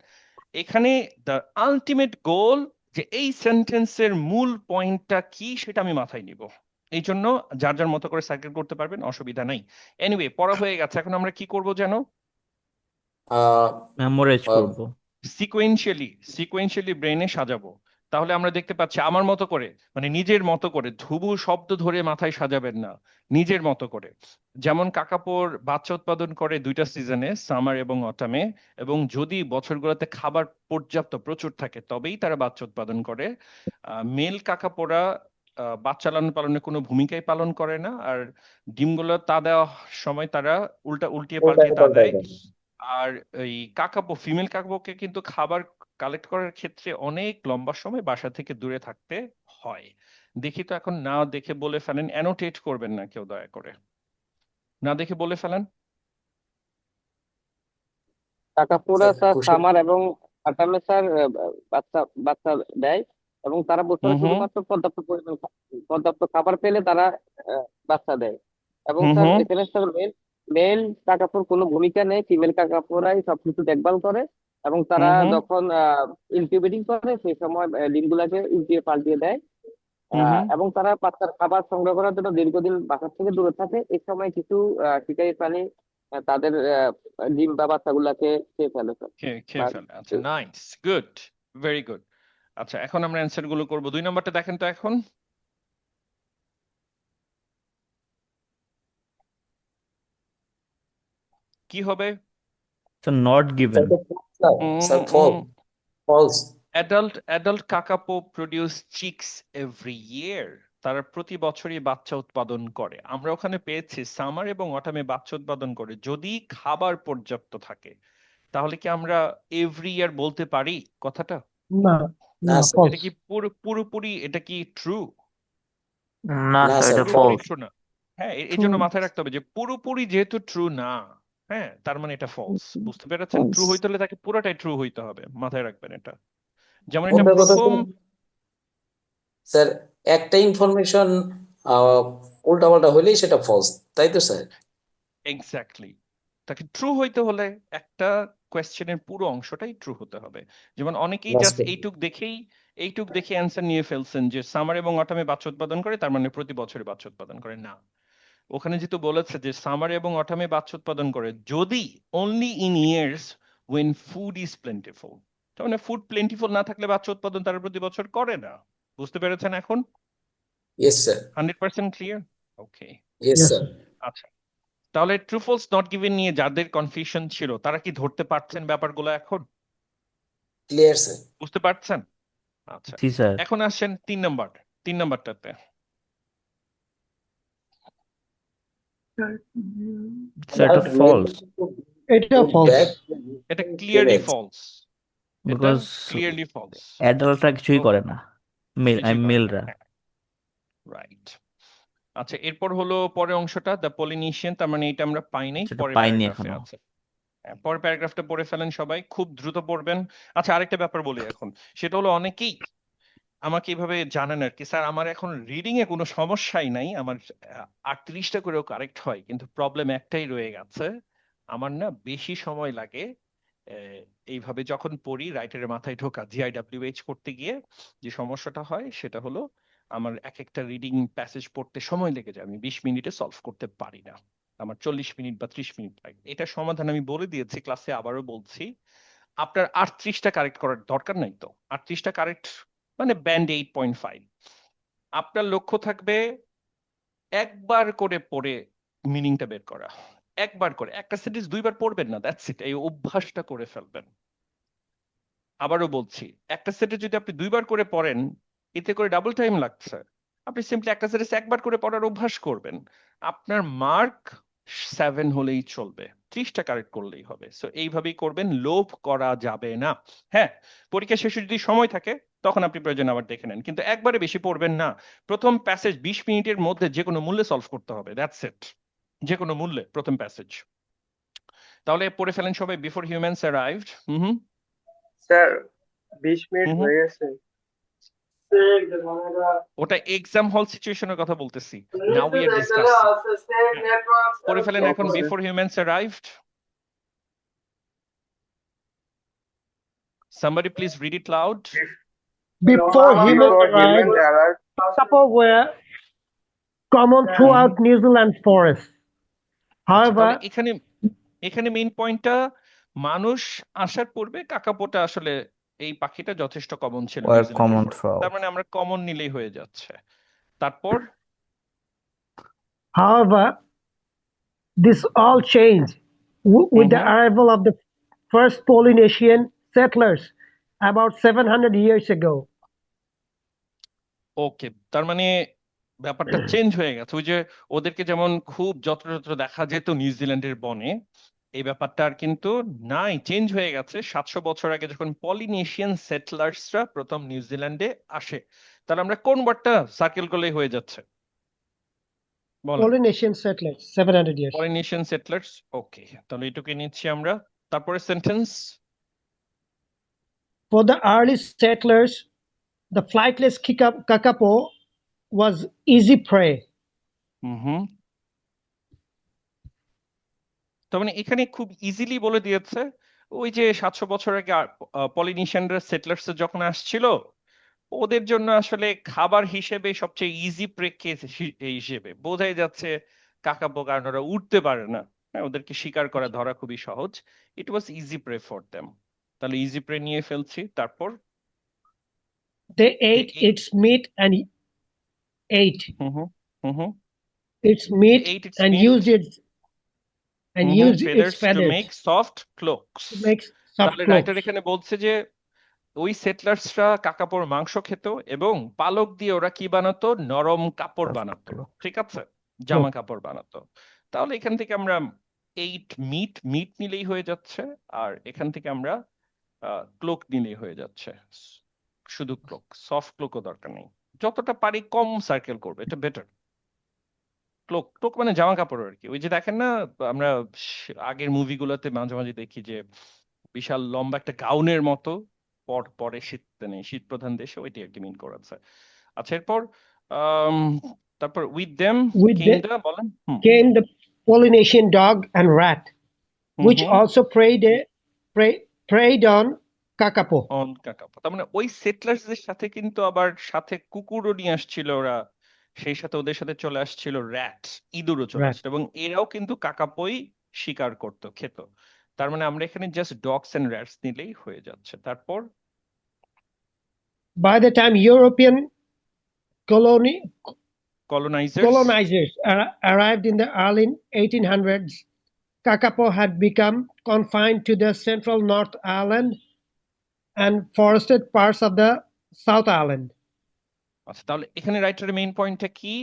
এখানে দ্য আলটিমেট গোল, যে এই সেন্টেন্সের মূল পয়েন্টটা কি সেটা আমি মাথায় নিব। এই জন্য যার যার মতো করে সার্কেল করতে পারবেন, অসুবিধা নাই। এনিওয়ে, পড়া হয়ে গেছে, এখন আমরা কি করব জানো? আহ, মেমোরাইজ আহ, করব। সিকোয়েন্সিয়ালি ব্রেনে সাজাবো। তাহলে আমরা দেখতে পাচ্ছি আমার মতো করে, মানে নিজের মতো করে, ধ্রুব শব্দ ধরে মাথায় সাজাবেন না, নিজের মতো করে। যেমন কাকাপোর বাচ্চা উৎপাদন করে 2টা সিজনে, সামার এবং অটামে, এবং যদি বছরগুলোতে খাবার পর্যাপ্ত প্রচুর থাকে তবেই তারা বাচ্চা উৎপাদন করে। মেল কাকাপোরা বাচ্চা লালন পালনে কোনো ভূমিকাই পালন করে না, আর ডিমগুলো তা দেওয়ার সময় তারা উল্টিয়ে পাল্টিয়ে তা পাল্টায় দেয়। আর এই কাকাপো, ফিমেল কাকাপোকে কিন্তু খাবার কালেক্ট করার ক্ষেত্রে অনেক লম্বা সময় বাসা থেকে দূরে থাকতে হয়। দেখি তো এখন, না দেখে বলে ফেলেন, অ্যানোটেট করবেন না কেউ, দয়া করে না দেখে বলে ফেলেন। কাকাপুরা স্যার স্যার কোশ্চেন সামার এবং আটামে স্যার বাচ্চা বাচ্চা দেয়, এবং তারা বছরে হুম হুম শুধুমাত্র পর্যাপ্ত খাবার পেলে তারা বাচ্চা দেয়। এবং হুম স্যার হুম এখানে স্যার মেল কাকাপুর কোনো ভূমিকা নেই, ফিমেল কাকাপুরাই সবকিছু দেখভাল করে, এবং তারা হুম হুম যখন ইনকিউবেটিং করে সেই সময় ডিমগুলাকে উল্টিয়ে পাল্টিয়ে দেয়। হুম এবং তারা বাচ্চার খাবার সংগ্রহ করার জন্য দীর্ঘদিন বাসা থেকে দূরে থাকে। এই সময় কিছু শিকারী প্রাণী তাদের ডিম বা বাচ্চাগুলাকে খেয়ে ফেলে স্যার। খেয়ে বা ফেলে। আচ্ছা, নাইস, গুড, ভেরি গুড। আচ্ছা, এখন আমরা অ্যান্সার গুলো করবো। 2 নম্বরটা দেখেন তো এখন কি হবে। So not sir given. Sir false. Adult kakapo produce chicks every year. তারা প্রতি বছরই বাচ্চা উৎপাদন করে। আমরা ওখানে পেয়েছি সামার এবং অটামে বাচ্চা উৎপাদন করে যদি খাবার পর্যাপ্ত থাকে। তাহলে কি আমরা এভরি ইয়ার বলতে পারি কথাটা? না না না স্যার, ফলস এটা কি পুরোপুরি এটা কি ট্রু? না না স্যার, স্যার এটা পুরোপুরি ফলস। ট্রু না। হ্যাঁ, এই জন্য মাথায় রাখতে হবে যে পুরোপুরি যেহেতু ট্রু না, হ্যাঁ, তার মানে এটা ফলস। বুঝতে পেরেছেন? ট্রু হইতে হলে তাকে পুরোটাই ট্রু হইতে হবে, মাথায় রাখবেন এটা। যেমন এটা একটা কথা প্রথম স্যার, একটা ইনফরমেশন উল্টাপাল্টা হলেই সেটা ফলস, তাই তো স্যার? এক্স্যাক্টলি, তাকে ট্রু হইতে হলে একটা কোয়েশ্চেনের পুরো অংশটাই ট্রু হতে হবে। যেমন অনেকেই জাস্ট এইটুক দেখে অ্যান্সার নিয়ে ফেলছেন যে সামার এবং অটামে বাচ্চা উৎপাদন করে, তার মানে প্রতি বছরে বাচ্চা উৎপাদন করে। না, ওখানে যেহেতু বলেছে যে সামার এবং অটামে বাচ্চা উৎপাদন করে যদি only in years when food is plentiful. তার মানে ফুড প্লেন্টিফুল না থাকলে বাচ্চা উৎপাদন তারা প্রতি বছর করে না। বুঝতে পেরেছেন এখন? Yes sir, 100% clear? Okay, yes Yes, sir. sir. আচ্ছা, তাহলে ট্রু ফলস নট গিভেন নিয়ে যাদের কনফিউশন ছিল তারা কি ধরতে পারছেন ব্যাপারগুলো এখন? Clear sir. বুঝতে পারছেন? আচ্ছা, জি স্যার। এখন আসেন 3 নাম্বারটাতে। স্যার এটা ফলস এটা ফলস এটা ক্লিয়ারলি ফলস। এটা বিকজ ক্লিয়ারলি ফলস। অ্যাডাল্টরা কিছুই করে না, মেলরা। রাইট। আচ্ছা, এরপর হলো পরের অংশটা, দ্য পলিনেশিয়ান। তার মানে এটা আমরা পাই নাই, সেটা পরের পাইনি প্যারাগ্রাফে এখনো। আছে। হ্যাঁ, পরের প্যারাগ্রাফটা পড়ে ফেলেন সবাই, খুব দ্রুত পড়বেন। আচ্ছা, আরেকটা ব্যাপার বলি এখন, সেটা হলো অনেকেই আমাকে এইভাবে জানেন আর কি, স্যার আমার এখন রিডিং এ কোনো সমস্যাই নাই, আমার 38টা করেও কারেক্ট হয়, কিন্তু প্রবলেম একটাই রয়ে গেছে, আমার না বেশি সময় লাগে এইভাবে যখন পড়ি রাইটারের মাথায় ঢোকা, জিআইডব্লিউএইচ করতে গিয়ে যে সমস্যাটা হয় সেটা হলো আমার এক একটা রিডিং প্যাসেজ পড়তে সময় লেগে যায়, আমি 20 মিনিটে সলভ করতে পারি না, আমার 40 মিনিট বা 30 মিনিট লাগে। এটা সমাধান আমি বলে দিয়েছি ক্লাসে, আবারও বলছি, আপনার 38টা কারেক্ট করার দরকার নাই তো। 38টা কারেক্ট মানে ব্যান্ড 8.5। আপনার লক্ষ্য থাকবে একবার করে পড়ে মিনিংটা বের করা, একবার করে, একটা সেন্টেন্স 2বার পড়বেন না, দ্যাটস ইট, এই অভ্যাসটা করে ফেলবেন। আবারও বলছি, একটা সেন্টেন্স যদি আপনি 2বার করে পড়েন, এতে করে ডাবল টাইম লাগছে, আপনি সিম্পলি একটা সেন্টেন্স একবার করে পড়ার অভ্যাস করবেন, আপনার মার্ক 7 হলেই চলবে, 30টা কারেক্ট করলেই হবে। সো এইভাবেই করবেন, লোভ করা যাবে না। হ্যাঁ, পরীক্ষা শেষে যদি সময় থাকে তখন আপনি প্রয়োজন আবার দেখে নেন, কিন্তু একবারে বেশি পড়বেন না। প্রথম প্যাসেজ 20 মিনিটের মধ্যে যে কোনো মূল্যে সলভ করতে হবে, দ্যাটস ইট, যে কোনো মূল্যে প্রথম প্যাসেজ। তাহলে পড়ে ফেলেন সবাই, before humans arrived. Sir 20 minute হুম। হয়ে গেছে। ওটা এক্সাম হল সিচুয়েশনের কথা বলতেছি, নাও উই আর ডিসকাসিং। পড়ে ফেলেন এখন, before humans arrived. Somebody please read it loud. before human Before arrived, humans arrived, kakapo were common throughout New Zealand forests. আচ্ছা, However, তাহলে এখানে মেইন পয়েন্টটা, মানুষ আসার পূর্বে কাকাপোটা আসলে এই পাখিটা যথেষ্ট কমন ছিল Were নিউজিল্যান্ডের common forest। throughout. তার মানে আমরা কমন নিলেই হয়ে যাচ্ছে। তারপর however, this all changed with the arrival of the first Polynesian settlers about 700 years ago. ওকে, তার মানে ব্যাপারটা চেঞ্জ হয়ে গেছে। ওই যে ওদেরকে যেমন খুব যত্র দেখা যেত নিউজিল্যান্ডের বনে, এই ব্যাপারটা আর কিন্তু নাই, চেঞ্জ হয়ে গেছে। 700 বছর আগে যখন পলিনেশিয়ান সেটলার্সরা প্রথম নিউজিল্যান্ডে আসে, তাহলে আমরা কোন ওয়ার্ডটা সার্কেল করলেই হয়ে যাচ্ছে? বলেন। Polynesian settlers, 700 years. Polynesian settlers, okay, তাহলে এটুকু নিচ্ছি আমরা। তারপরে sentence For the early settlers, the flightless kakapo was easy prey. হুম। তার মানে এখানে খুব ইজিলি বলে দিয়েছে ওই যে 700 বছর আগে পলিনেশিয়ানরা সেটলার্স যখন আসছিল ওদের জন্য আসলে খাবার হিসেবে সবচেয়ে ইজি প্রেক্ষে হিসেবে বোঝাই যাচ্ছে কাকাপো, কারণ ওরা উঠতে পারে না, হ্যাঁ, ওদেরকে শিকার করা ধরা খুবই সহজ। It was easy prey for them. তাহলে ইজি প্রে নিয়ে ফেলছি। তারপর They ate its meat and ate hmm hmm hmm hmm its meat ate its and meat used its feathers to feathers make soft cloaks। to make soft তাহলে cloaks. Writer এখানে বলছে যে ওই সেটলার্সরা কাকাপোর মাংস খেত এবং পালক দিয়ে ওরা কি বানাতো, নরম কাপড় বানাতো, ঠিক আছে, জামা কাপড় বানাতো। তাহলে এখান থেকে আমরা এইট মিট নিলেই হয়ে যাচ্ছে, আর এখান থেকে আমরা ক্লোক নিলেই হয়ে যাচ্ছে। শুধু ক্লোক, সফট ক্লোকও দরকার নেই, যতটা পারি কম সার্কেল করবে, এটা বেটার। ক্লোক মানে জামা কাপড় আর কি। ওই যে দেখেন না, আমরা আগের মুভিগুলোতে মাঝে মাঝে দেখি যে বিশাল লম্বা একটা গাউনের মতো পরে শীত প্রধান দেশে, ওইটি আর কি মিন করেছে। আচ্ছা, এরপর তারপর with them With came them দা বলেন came the Polynesian dog and rat, which also preyed on kakapo. On kakapo. তার মানে ওই সেটলার্সদের সাথে কিন্তু আবার সাথে কুকুরও নিয়ে আসছিল ওরা, সেই সাথে ওদের সাথে চলে আসছিল র্যাট, ইঁদুরও চলে Rat. আসছিল, এবং এরাও কিন্তু কাকাপোই শিকার করতো, খেত। তার মানে আমরা এখানে জাস্ট ডগস এন্ড র্যাটস নিলেই হয়ে যাচ্ছে। তারপর By the time European কলোনাইজার্স colonizers arrived in the early 1800s, kakapo had become confined to the central North Island and forested parts of the South Island. আচ্ছা, তাহলে এখানে রাইটারের মেইন পয়েন্টটা কি,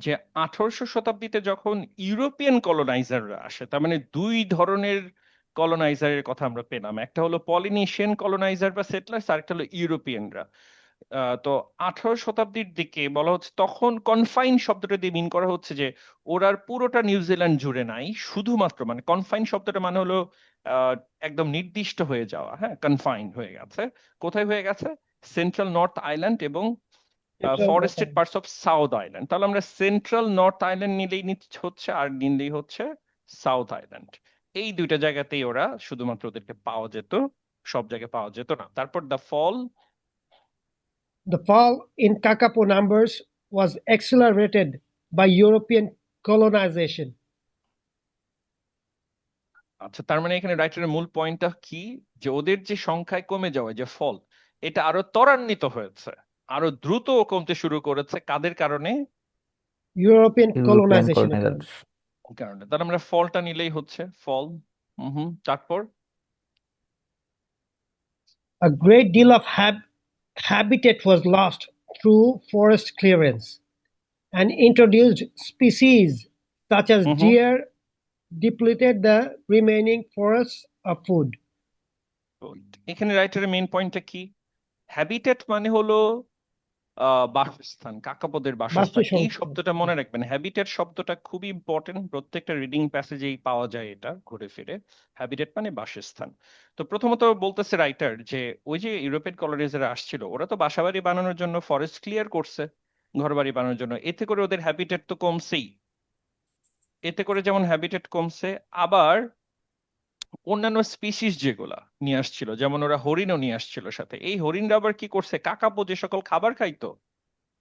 যে 1800 শতাব্দীতে যখন ইউরোপিয়ান কলোনাইজাররা আসে, তার মানে দুই ধরনের কলোনাইজারের কথা আমরা পেলাম, একটা হলো পলিনেশিয়ান কলোনাইজার বা সেটলার্স, আর একটা হলো ইউরোপিয়ানরা। তো 18 শতাব্দীর দিকে বলা হচ্ছে, তখন কনফাইন শব্দটা দিয়ে মিন করা হচ্ছে যে ওরা আর পুরোটা নিউজিল্যান্ড জুড়ে নাই, শুধুমাত্র মানে কনফাইন শব্দটা মানে হলো একদম নির্দিষ্ট হয়ে যাওয়া, হ্যাঁ, কনফাইন হয়ে গেছে। কোথায় হয়ে গেছে? সেন্ট্রাল নর্থ আইল্যান্ড এবং ফরেস্টেড পার্টস অফ সাউথ আইল্যান্ড। তাহলে আমরা সেন্ট্রাল নর্থ আইল্যান্ড নিলেই হচ্ছে, আর নিলেই হচ্ছে সাউথ আইল্যান্ড। এই দুইটা জায়গাতেই ওরা শুধুমাত্র ওদেরকে পাওয়া যেত, সব জায়গায় পাওয়া যেত না। তারপর The fall in kakapo numbers was accelerated by European colonization. আচ্ছা, তার মানে এখানে রাইটারের মূল পয়েন্টটা কি, যে ওদের যে সংখ্যায় কমে যাওয়া, যে ফল, এটা আরো ত্বরান্বিত হয়েছে, আরো দ্রুত কমতে শুরু করেছে। কাদের কারণে? European European colonization. কলোনাইজার। কারণে। তাহলে আমরা ফলটা নিলেই হচ্ছে ফল। তারপর A great deal of habitat was lost through forest clearance, and introduced species such as deer depleted the remaining forests of food. এখানে রাইটারের মেইন পয়েন্টটা কি, হ্যাবিটেট মানে হলো বাসস্থান, কাকাপোদের বাসস্থান। এই শব্দটা মনে রাখবেন, হ্যাবিটেট শব্দটা খুবই ইম্পর্টেন্ট, প্রত্যেকটা রিডিং প্যাসেজেই পাওয়া যায় এটা ঘুরে ফিরে। হ্যাবিটেট মানে বাসস্থান। তো প্রথমত বলতেছে রাইটার যে ওই যে ইউরোপিয়ান কলোনিজরা আসছিল, ওরা তো বাসাবাড়ি বানানোর জন্য ফরেস্ট ক্লিয়ার করছে, ঘরবাড়ি বানানোর জন্য, এতে করে ওদের হ্যাবিটেট তো কমছেই। এতে করে যেমন হ্যাবিটেট কমছে, আবার অন্যান্য স্পিসিস যেগুলা নিয়ে আসছিল, যেমন ওরা হরিণও নিয়ে আসছিল সাথে, এই হরিণরা আবার কি করছে, কাকাপো যে সকল খাবার খাইতো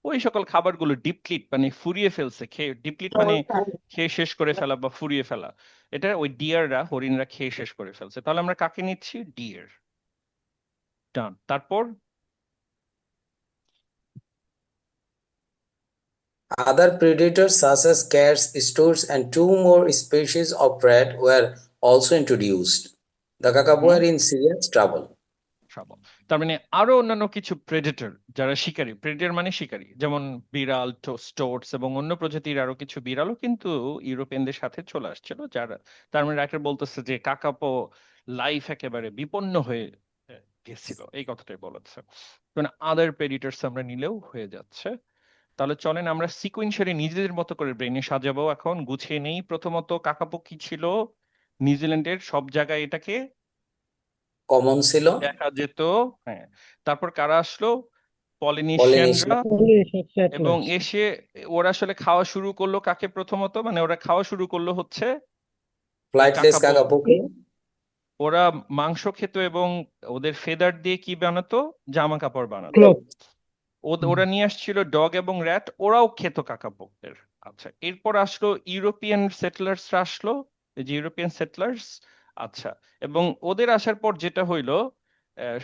ওই সকল খাবারগুলো ডিপ্লিট মানে ফুরিয়ে ফেলছে। ডিপ্লিট মানে খেয়ে শেষ করে ফেলা বা ফুরিয়ে ফেলা, এটা ওই ডিয়াররা, হরিণরা খেয়ে শেষ করে ফেলছে। তাহলে আমরা কাকে নিচ্ছি? ডিয়ার। ডান। তারপর Other predators such as cats, stoats, and two more species of rat were also introduced. The kakapo are in serious trouble. তার মানে আরো অন্যান্য কিছু প্রেডেটর, যারা শিকারী, প্রেডেটর মানে শিকারী, যেমন বিড়াল, স্টোটস এবং অন্য প্রজাতির আরো কিছু বিড়ালও কিন্তু ইউরোপিয়ানদের সাথে চলে আসছিল, যারা, তার মানে রাইটার বলতেছে যে কাকাপো লাইফ একেবারে বিপন্ন হয়ে গেছিল, এই কথাটাই বলেছে। মানে আদার প্রেডিটরস আমরা নিলেও হয়ে যাচ্ছে। তাহলে চলেন আমরা সিকুয়েন্সালি নিজেদের মতো করে ব্রেনে সাজাবো, এখন গুছিয়ে নেই। প্রথমত কাকাপো কি ছিল? নিউজিল্যান্ডের সব জায়গায় এটাকে কমন ছিল। দেখা যেত। হ্যাঁ, তারপর কারা আসলো? পলিনেশিয়ান। পলিনেশিয়ানরা। এবং settlers. এসে ওরা আসলে খাওয়া শুরু করলো কাকে? প্রথমত মানে ওরা খাওয়া শুরু করলো হচ্ছে ফ্লাইটলেস কাকাপো। কাকাপোকে। ওরা মাংস খেত এবং ওদের ফেদার দিয়ে কি বানাতো? জামা কাপড় বানাতো। Cloth. ওরা নিয়ে আসছিল ডগ এবং র্যাট, ওরাও খেত কাকাপোদের। আচ্ছা, এরপর আসলো ইউরোপিয়ান সেটলার্সরা আসলো, এই যে ইউরোপিয়ান সেটলার্স। আচ্ছা, এবং ওদের আসার পর যেটা হইলো,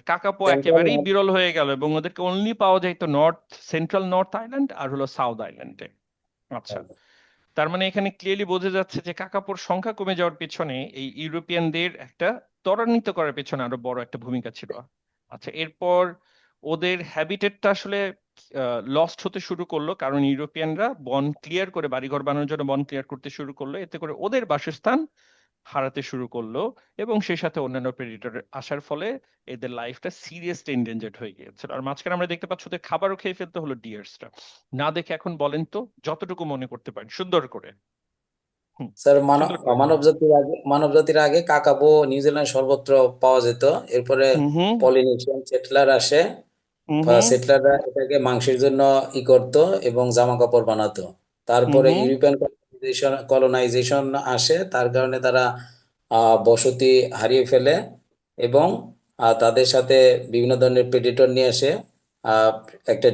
কাকাপো একেবারেই বিরল হয়ে গেল এবং ওদেরকে অনলি পাওয়া যাইতো সেন্ট্রাল নর্থ আইল্যান্ড আর হলো সাউথ আইল্যান্ডে। আচ্ছা, তার মানে এখানে ক্লিয়ারলি বোঝা যাচ্ছে যে কাকাপোর সংখ্যা কমে যাওয়ার পেছনে এই ইউরোপিয়ানদের একটা ত্বরান্বিত করার পেছনে আরো বড় একটা ভূমিকা ছিল। আচ্ছা, এরপর ওদের হ্যাবিটেটটা আসলে লস্ট হতে শুরু করলো, কারণ ইউরোপিয়ানরা বন ক্লিয়ার করে, বাড়িঘর বানানোর জন্য বন ক্লিয়ার করতে শুরু করলো, এতে করে ওদের বাসস্থান হারাতে শুরু করলো এবং সেই সাথে অন্যান্য প্রেডিটর আসার ফলে এদের লাইফটা সিরিয়াসলি এন্ডেঞ্জার্ড হয়ে গিয়েছিল। আর মাঝখানে আমরা দেখতে পাচ্ছি ওদের খাবারও খেয়ে ফেলতে হলো ডিয়ার্সটা। না দেখে এখন বলেন তো, যতটুকু মনে করতে পারেন সুন্দর করে। স্যার সুন্দর করে। মানব জাতির আগে কাকাপো নিউজিল্যান্ড সর্বত্র পাওয়া যেত। এরপরে হুম পলিনেশিয়ান সেটলার আসে। হুম সেটলাররা এটাকে মাংসের জন্য করতো এবং জামা কাপড় বানাতো। তারপরে হুম ইউরোপিয়ান কলোনাইজেশন আসে, তার কারণে তারা বসতি হারিয়ে ফেলে এবং তাদের সাথে বিভিন্ন ধরনের প্রেডেটর নিয়ে আসে। আহ, একটা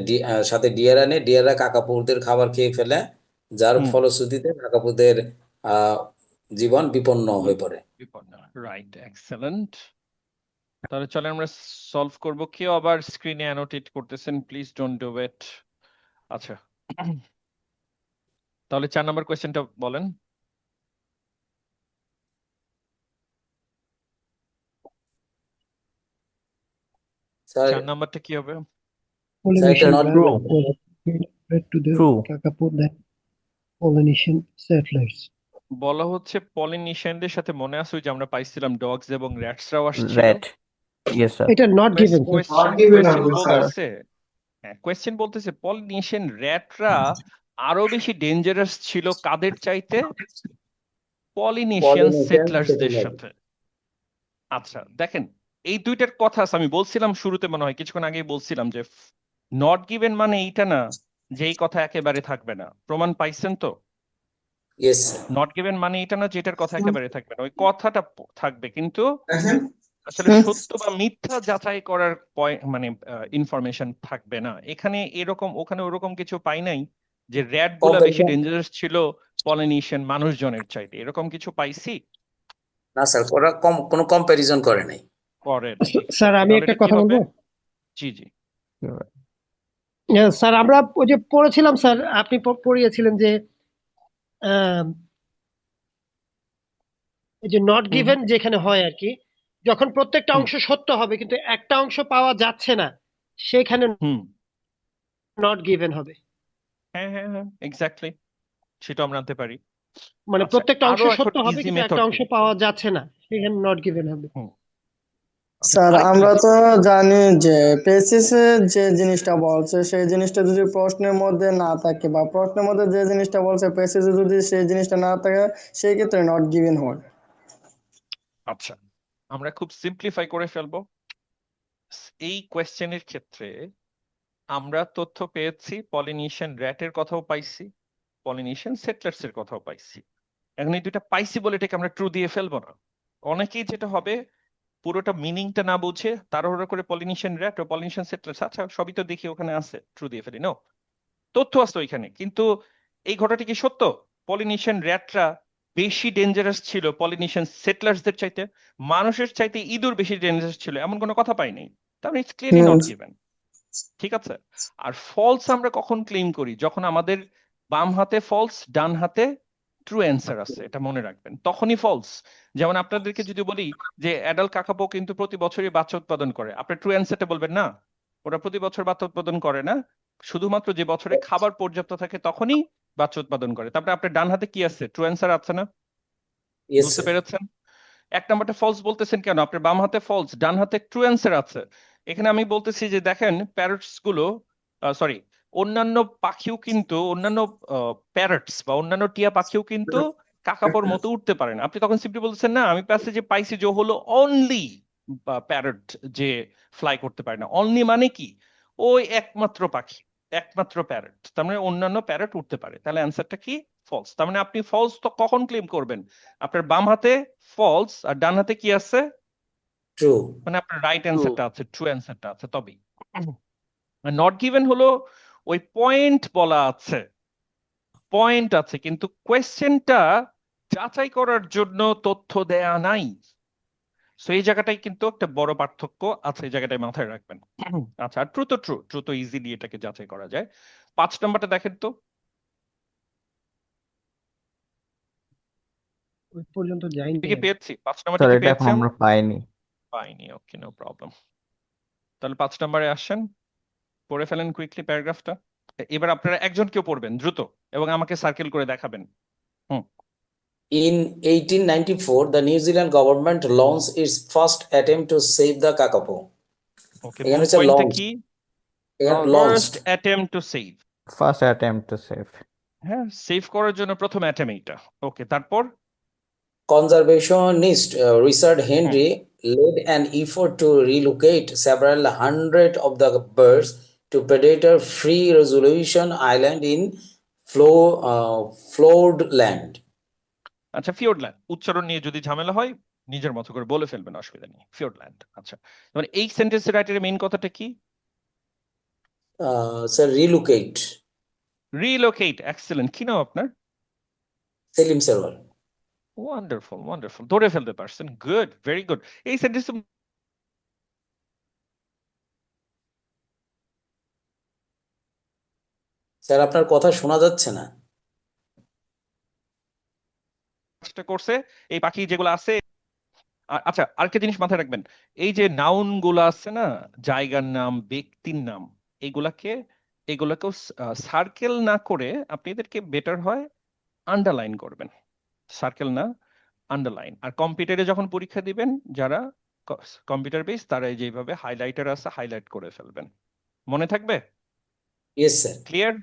সাথে ডিয়ার আনে, ডিয়াররা কাকাপুরদের খাবার খেয়ে ফেলে, যার হুম ফলশ্রুতিতে কাকাপুরদের আহ জীবন বিপন্ন হয়ে পড়ে। বিপন্ন। Right, excellent. তাহলে চলে আমরা সলভ করব। কেউ আবার স্ক্রিনে অ্যানোটেট করতেছেন, প্লিজ ডোন্ট ডু ইট। আচ্ছা, তাহলে 4 নম্বর কোয়েশ্চেনটা বলেন। স্যার 4 নাম্বারটা কি হবে? এটা Polynesian not rat True. was spread to the True. Kakapo than Polynesian settlers. বলা হচ্ছে পলিনেশিয়ানদের সাথে মনে আছে ওই যে আমরা পাইছিলাম ডগস এবং র্যাটসরাও আসছিল। Rat. Yes, sir. It are not given, sir. Question বলতেছে, হ্যাঁ কোয়েশ্চেন বলতেছে পলিনেশিয়ান র্যাটরা আরো বেশি ডেঞ্জারাস ছিল কাদের চাইতে? পলিনেশিয়ান সেটলার্সদের সাথে। আচ্ছা দেখেন, এই দুইটার কথা আছে, আমি বলছিলাম শুরুতে, মনে হয় কিছুক্ষণ আগেই বলছিলাম যে নট গিভেন মানে এইটা না যে এই কথা একেবারে থাকবে না। প্রমাণ পাইছেন তো? ইয়েস নট গিভেন মানে এটা না যে এটার কথা একেবারে থাকবে না, ওই কথাটা থাকবে, কিন্তু আসলে সত্য বা মিথ্যা যাচাই করার মানে ইনফরমেশন থাকবে না এখানে। এরকম ওখানে ওরকম কিছু পাই নাই যে র্যাট গুলা বেশি ডেঞ্জারাস ছিল পলিনেশিয়ান মানুষজনের চাইতে, এরকম কিছু পাইছি? না স্যার, ওরা কোনো কম্প্যারিজন করে নাই। করে নাই। স্যার আমি তাহলে একটা এটা কি কথা হবে? বলবো। জি জি। স্যার আমরা ওই যে পড়েছিলাম, স্যার আপনি পড়িয়েছিলেন যে আহ, এই যে নট গিভেন যেখানে হয় আর কি, যখন প্রত্যেকটা অংশ সত্য হবে কিন্তু একটা অংশ পাওয়া যাচ্ছে না, সেখানে হুম নট গিভেন হবে। হ্যাঁ হ্যাঁ হ্যাঁ, এক্স্যাক্টলি, সেটা আমরা আনতে পারি। মানে আচ্ছা, প্রত্যেকটা অংশ আরো এখন সত্য হবে ইজি কিন্তু একটা মেথড অংশ কি? পাওয়া যাচ্ছে না, সেখানে নট গিভেন হবে। আচ্ছা, স্যার আরেকটু আমরা easy তো করে। জানি যে পেসিসে যে জিনিসটা বলছে সেই জিনিসটা যদি প্রশ্নের মধ্যে না থাকে বা প্রশ্নের মধ্যে যে জিনিসটা বলছে পেসিসে যদি সেই জিনিসটা না থাকে সেই ক্ষেত্রে নট গিভেন হয়। আচ্ছা, আমরা খুব সিম্পলিফাই করে ফেলবো। এই কোয়েশ্চেনের ক্ষেত্রে আমরা তথ্য পেয়েছি, পলিনেশিয়ান র্যাটের কথাও পাইছি, পলিনেশিয়ান সেটলার্স এর কথাও পাইছি। এখন এই দুইটা পাইছি বলে এটাকে আমরা ট্রু দিয়ে ফেলবো না। অনেকেই যেটা হবে, পুরোটা মিনিংটা না বুঝে তাড়াহুড়ো করে পলিনেশিয়ান র্যাট ও পলিনেশিয়ান সেটলার্স, আচ্ছা সবই তো দেখি ওখানে আছে, ট্রু দিয়ে ফেলি। নো, তথ্য আছে ওইখানে, কিন্তু এই ঘটনাটি কি সত্য? পলিনেশিয়ান র্যাটরা বেশি ডেঞ্জারাস ছিল পলিনেশিয়ান সেটলার্সদের চাইতে? মানুষের চাইতে ইঁদুর বেশি ডেঞ্জারাস ছিল এমন কোনো কথা পাই নাই। তাহলে ইটস ক্লিয়ারলি নট গিভেন। ঠিক আছে। আর ফলস আমরা কখন ক্লেম করি? যখন আমাদের বাম হাতে ফলস, ডান হাতে ট্রু অ্যান্সার আছে, এটা মনে রাখবেন, তখনই ফলস। যেমন আপনাদেরকে যদি বলি যে অ্যাডাল্ট কাকাপো কিন্তু প্রতি বছরই বাচ্চা উৎপাদন করে, আপনি ট্রু অ্যান্সারটা বলবেন না, ওরা প্রতি বছর বাচ্চা উৎপাদন করে না, শুধুমাত্র যে বছরে খাবার পর্যাপ্ত থাকে তখনই বাচ্চা উৎপাদন করে। তারপরে আপনার ডান হাতে কি আছে? ট্রু অ্যান্সার আছে না? ইয়েস বুঝতে স্যার। পেরেছেন? এক নাম্বারটা ফলস বলতেছেন কেন? আপনার বাম হাতে ফলস, ডান হাতে ট্রু অ্যান্সার আছে। এখানে আমি বলতেছি যে দেখেন প্যারটস গুলো, সরি, অন্যান্য পাখিও কিন্তু, অন্যান্য প্যারটস বা অন্যান্য টিয়া পাখিও কিন্তু কাকাপোর মতো উঠতে পারে না। আপনি তখন সিম্পলি বলছেন না আমি প্যাসেজে পাইছি যে হলো অনলি প্যারট যে ফ্লাই করতে পারে না। অনলি মানে কি? ওই একমাত্র পাখি, একমাত্র প্যারট, তার মানে অন্যান্য প্যারট উঠতে পারে। তাহলে অ্যান্সারটা কি? ফলস। তার মানে আপনি ফলস তো কখন ক্লেম করবেন? আপনার বাম হাতে ফলস আর ডান হাতে কি আছে? True. মানে আপনার রাইট ট্রু। অ্যান্সারটা আছে, ট্রু অ্যান্সারটা আছে তবেই। নট গিভেন হলো ওই পয়েন্ট বলা আছে, পয়েন্ট আছে, কিন্তু কোয়েশ্চেনটা যাচাই করার জন্য তথ্য দেয়া নাই। সো এই জায়গাটাই কিন্তু একটা বড় পার্থক্য আছে, এই জায়গাটায় মাথায় রাখবেন। আচ্ছা, আর ট্রু তো ট্রু, ট্রু তো ইজিলি এটাকে যাচাই করা যায়। 5 নাম্বারটা দেখেন তো। ওই পর্যন্ত যাইনি এটা কি আমি। পেয়েছি? 5 নাম্বারটা স্যার কি এটা পেয়েছি এখন আমরা পাইনি। পাইনি, ওকে, নো প্রবলেম। তাহলে 5 নাম্বারে আসেন, পড়ে ফেলেন কুইকলি প্যারাগ্রাফটা। এবার আপনারা একজন কেউ পড়বেন দ্রুত এবং আমাকে সার্কেল করে দেখাবেন। হুম। In 1894, the New Zealand government launched its first attempt to save the kakapo. ওকে, এখানে মূল হচ্ছে পয়েন্টটা launched. কি? এখানে first launched. Attempt to save. First attempt to save. হ্যাঁ, সেভ করার জন্য প্রথম অ্যাটেম্প এইটা। ওকে, তারপর? Conservationist Richard Henry led an effort to relocate several hundred of the birds to predator-free Resolution Island in flood land. আচ্ছা, ফিওরল্যান্ড। উচ্চারণ নিয়ে যদি ঝামেলা হয় নিজের মতো করে বলে ফেলবেন, অসুবিধা নেই। ফিওরল্যান্ড। আচ্ছা, মানে এই সেন্টেন্সের রাইটারের মেইন কথাটা কি? Sir, relocate. রিলোকেট। এক্সেলেন্ট। কি নাম আপনার? Selim Sarwar. ওয়ান্ডারফুল, ওয়ান্ডারফুল, ধরে ফেলতে পারছেন। Good, very good. এই সেন্টেন্স স্যার আপনার কথা শোনা যাচ্ছে না। করছে এই পাখি যেগুলো আছে। আচ্ছা, আরেকটা জিনিস মাথায় রাখবেন, এই যে নাউন গুলো আছে না, জায়গার নাম, ব্যক্তির নাম, এগুলাকেও সার্কেল না করে আপনি এদেরকে বেটার হয় আন্ডারলাইন করবেন। সার্কেল না, আন্ডারলাইন। আর কম্পিউটারে যখন পরীক্ষা দিবেন যারা কম্পিউটার বেস, তারা এই যেভাবে হাইলাইটার আছে হাইলাইট করে ফেলবেন, মনে থাকবে? Yes sir. ক্লিয়ার?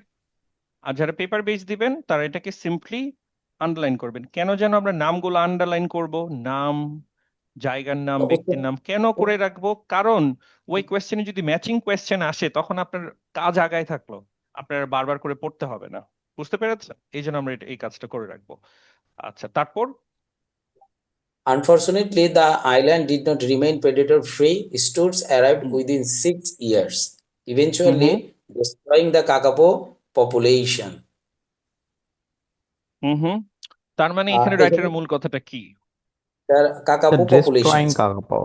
আর যারা পেপার বেস দিবেন তারা এটাকে সিম্পলি আন্ডারলাইন করবেন। কেন যেন আমরা নামগুলো আন্ডারলাইন করব? নাম, জায়গার নাম, ব্যক্তির নাম কেন করে রাখবো? কারণ ওই কোয়েশ্চেনে যদি ম্যাচিং কোয়েশ্চেন আসে তখন আপনার কাজ আগায় থাকলো, আপনার বারবার করে পড়তে হবে না। বুঝতে পেরেছেন? এই জন্য আমরা এই কাজটা করে রাখবো। আচ্ছা, তারপর? Unfortunately, the island did not remain predator-free. Stuarts arrived within 6 years, eventually destroying the kakapo population. হুম। তার মানে এখানে রাইটারের মূল কথাটা কি? The kakapo population. Destroying kakapo.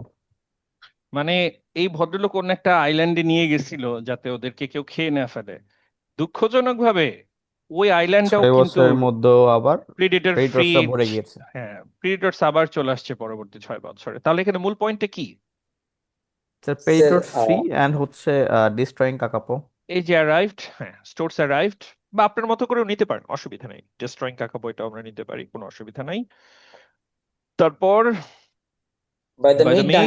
মানে এই ভদ্রলোক অন্য একটা আইল্যান্ডে নিয়ে গেছিল যাতে ওদেরকে কেউ খেয়ে না ফেলে। দুঃখজনক ভাবে ওই আইল্যান্ডটাও 6 কিন্তু বছরের মধ্যেও আবার প্রিডেটর ফ্রি। প্রেডেটরসরা ভরে গিয়েছে। হ্যাঁ, প্রিডেটরস আবার চলে আসছে পরবর্তী 6 বছরে। তাহলে এখানে মূল পয়েন্টটা কি? Sir Sir, predator free and হচ্ছে ডিস্ট্রয়িং কাকাপো। এই যে অ্যারাইভড, হ্যাঁ, স্টোরস অ্যারাইভড, বা আপনার মতো করেও নিতে পারেন, অসুবিধা নেই। ডিস্ট্রয়িং কাকাপো এটাও আমরা নিতে পারি, কোনো অসুবিধা নাই। তারপর by the by the mid,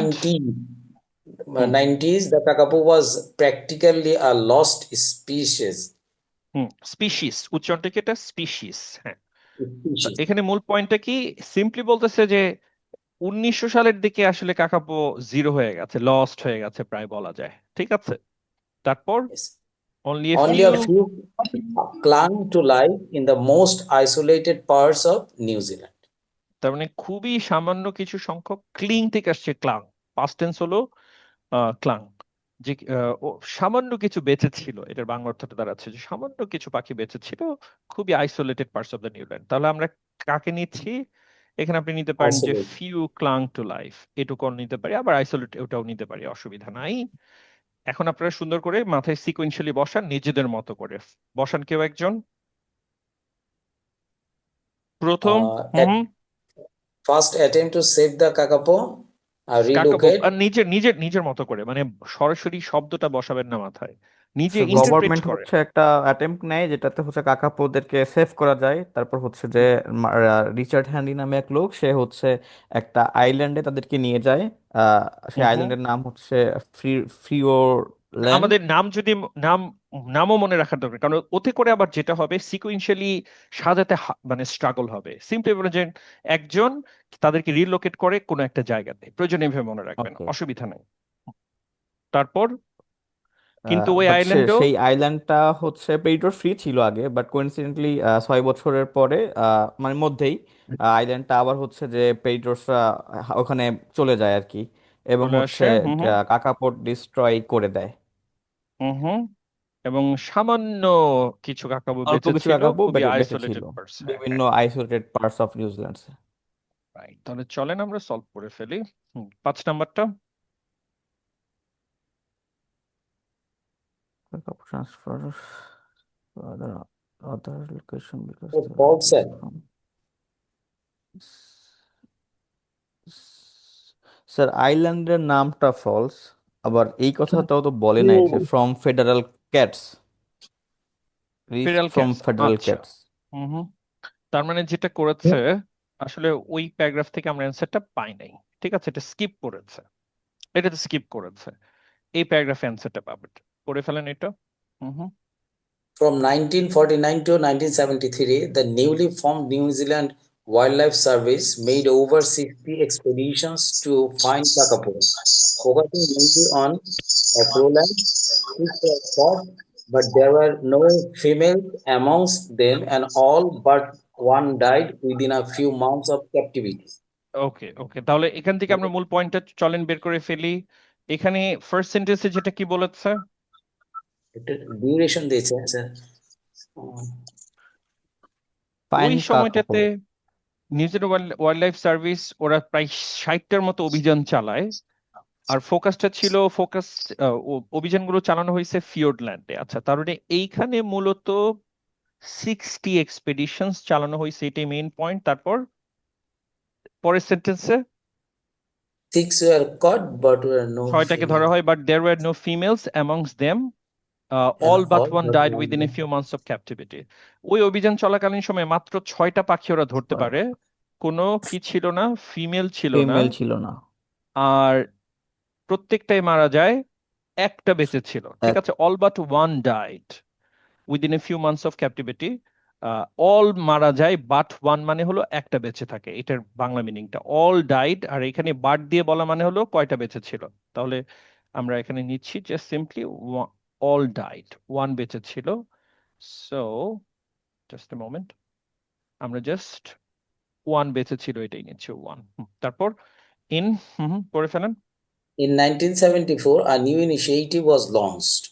mid-90s, the kakapo was practically a lost species. Species, উচ্চারণটা কি এটা? স্পিসিস। হ্যাঁ, Species. এখানে মূল পয়েন্টটা কি? সিম্পলি বলতেছে যে 1900 সালের দিকে আসলে কাকাপো জিরো হয়ে গেছে, লস্ট হয়ে গেছে প্রায় বলা যায়। ঠিক আছে, তারপর Yes. only a Only a few few clung to life in the most isolated parts of New Zealand. তার মানে খুবই সামান্য কিছু সংখ্যক। ক্লিং থেকে আসছে ক্লাং, পাস্ট টেন্স হলো ক্লাং, যে সামান্য কিছু বেঁচে ছিল। এটার বাংলা অর্থটা দাঁড়াচ্ছে যে সামান্য কিছু পাখি বেঁচে ছিল, খুবই isolated parts of the Newland. তাহলে আমরা কাকে নিচ্ছি এখানে? আপনি নিতে পারেন যে Isolate. Few clung to life, এটুকু নিতে পারি, আবার আইসোলেট ওটাও নিতে পারি, অসুবিধা নাই। এখন আপনারা সুন্দর করে মাথায় সিকোয়েন্সিয়ালি বসান, নিজেদের মতো করে বসান। কেউ একজন প্রথম। First attempt to save the kakapo, kakapo relocate. আর নিজের নিজের নিজের মতো করে, মানে সরাসরি শব্দটা বসাবেন না মাথায়, নিজে ইন্টারপ্রেট গভর্নমেন্ট করে। হচ্ছে একটা অ্যাটেম্প্ট নেয় যেটাতে হচ্ছে কাকাপোদেরকে সেভ করা যায়। তারপর হচ্ছে যে রিচার্ড হ্যান্ডি নামে এক লোক, সে হচ্ছে একটা আইল্যান্ডে তাদেরকে নিয়ে যায়। সেই আইল্যান্ডের নাম হচ্ছে ফ্রি ফ্রিও ল্যান্ড আমাদের নাম যদি নামও মনে রাখার দরকার, কারণ ওতে করে আবার যেটা হবে সিকুয়েন্সিয়ালি সাজাতে মানে স্ট্রাগল হবে। সিম্পলি বলে যে একজন তাদেরকে রিলোকেট করে কোনো একটা জায়গাতে, প্রয়োজনে এভাবে মনে রাখবেন, ওকে অসুবিধা নেই। তারপর কিন্তু ওই বাট আইল্যান্ডেও সেই আইল্যান্ডটা হচ্ছে পেরিটর ফ্রি ছিল আগে, বাট কোইন্সিডেন্টলি 6 বছরের পরে মানে মধ্যেই আইল্যান্ডটা আবার হচ্ছে যে পেরিটরসরা ওখানে চলে যায় আর কি, এবং চলে হচ্ছে আসে। হুম হুম কাকাপোট ডিস্ট্রয় করে দেয়। হুম হুম। এবং সামান্য কিছু কাকাবু অল্প বেঁচে কিছু ছিল, কাকাপো খুবই বেঁচে ছিল আইসোলেটেড পার্টস। হ্যাঁ বিভিন্ন হ্যাঁ, isolated parts of New Zealand. Right. তাহলে চলেন আমরা সলভ করে ফেলি। 5 নাম্বারটা। Kapoor transfer to other location because Oh, the false, is sir. from sir আইল্যান্ডের নামটা ফলস, আবার এই কথাটাও তো বলে নাই যে from federal cats, reached federal from cats, federal আচ্ছা। ক্যাটস। Hmm hmm. তার মানে যেটা করেছে আসলে ওই প্যারাগ্রাফ থেকে আমরা অ্যান্সারটা পাই নাই, ঠিক আছে, এটা স্কিপ করেছে, এটাতে স্কিপ করেছে, এই প্যারাগ্রাফে অ্যান্সারটা পাবে। পড়ে ফেলেন এটা। হুম হুম। From 1949 to 1973, the newly formed New Zealand Wildlife Service made over 60 expeditions to find kakapo, focusing mainly on Afroland. Six were caught, but there were no females amongst them, and all but one died within a few months of captivity. ওকে ওকে, তাহলে এখান থেকে আমরা মূল পয়েন্টটা চলেন বের করে ফেলি। এখানে ফার্স্ট সেন্টেন্সে যেটা কি বলেছে, Duration দিয়েছে স্যার। ওই ফাইন কাকাপো। সময়টাতে নিউজিল্যান্ড ওয়াইল্ড লাইফ সার্ভিস ওরা প্রায় 60টার মতো অভিযান চালায়, আর ফোকাসটা ছিল অভিযানগুলো চালানো হয়েছে ফিওর্ডল্যান্ডে। আচ্ছা, তার মানে এইখানে মূলত 60 এক্সপেডিশনস চালানো হয়েছে, এটাই মেইন পয়েন্ট। তারপর পরের সেন্টেন্সে Six were caught, but were no 6টাকে ধরা female, হয়, but there were no females amongst them, and all but all one but died one within a died. Few months of captivity. ওই অভিযান চলাকালীন সময়ে মাত্র 6টা পাখি ওরা ধরতে পারে, কোনো কি ছিল না, ফিমেল ছিল না, ফিমেল ছিল না। আর প্রত্যেকটাই মারা যায়, একটা বেঁচে ছিল, ঠিক এক আছে। All but one died within a few months of captivity. All মারা যায়, বাট ওয়ান মানে হলো একটা বেঁচে থাকে, এটার বাংলা মিনিংটা অল ডাইড, আর এখানে বাট দিয়ে বলা মানে হলো কয়টা বেঁচে ছিল। তাহলে আমরা এখানে নিচ্ছি যে সিম্পলি অল ডাইড, ওয়ান বেঁচে ছিল। সো জাস্ট এ মোমেন্ট, আমরা জাস্ট ওয়ান বেঁচে ছিল এটাই নিচ্ছি, ওয়ান। তারপর ইন পড়ে ফেলেন। In 1974, a new initiative was launched,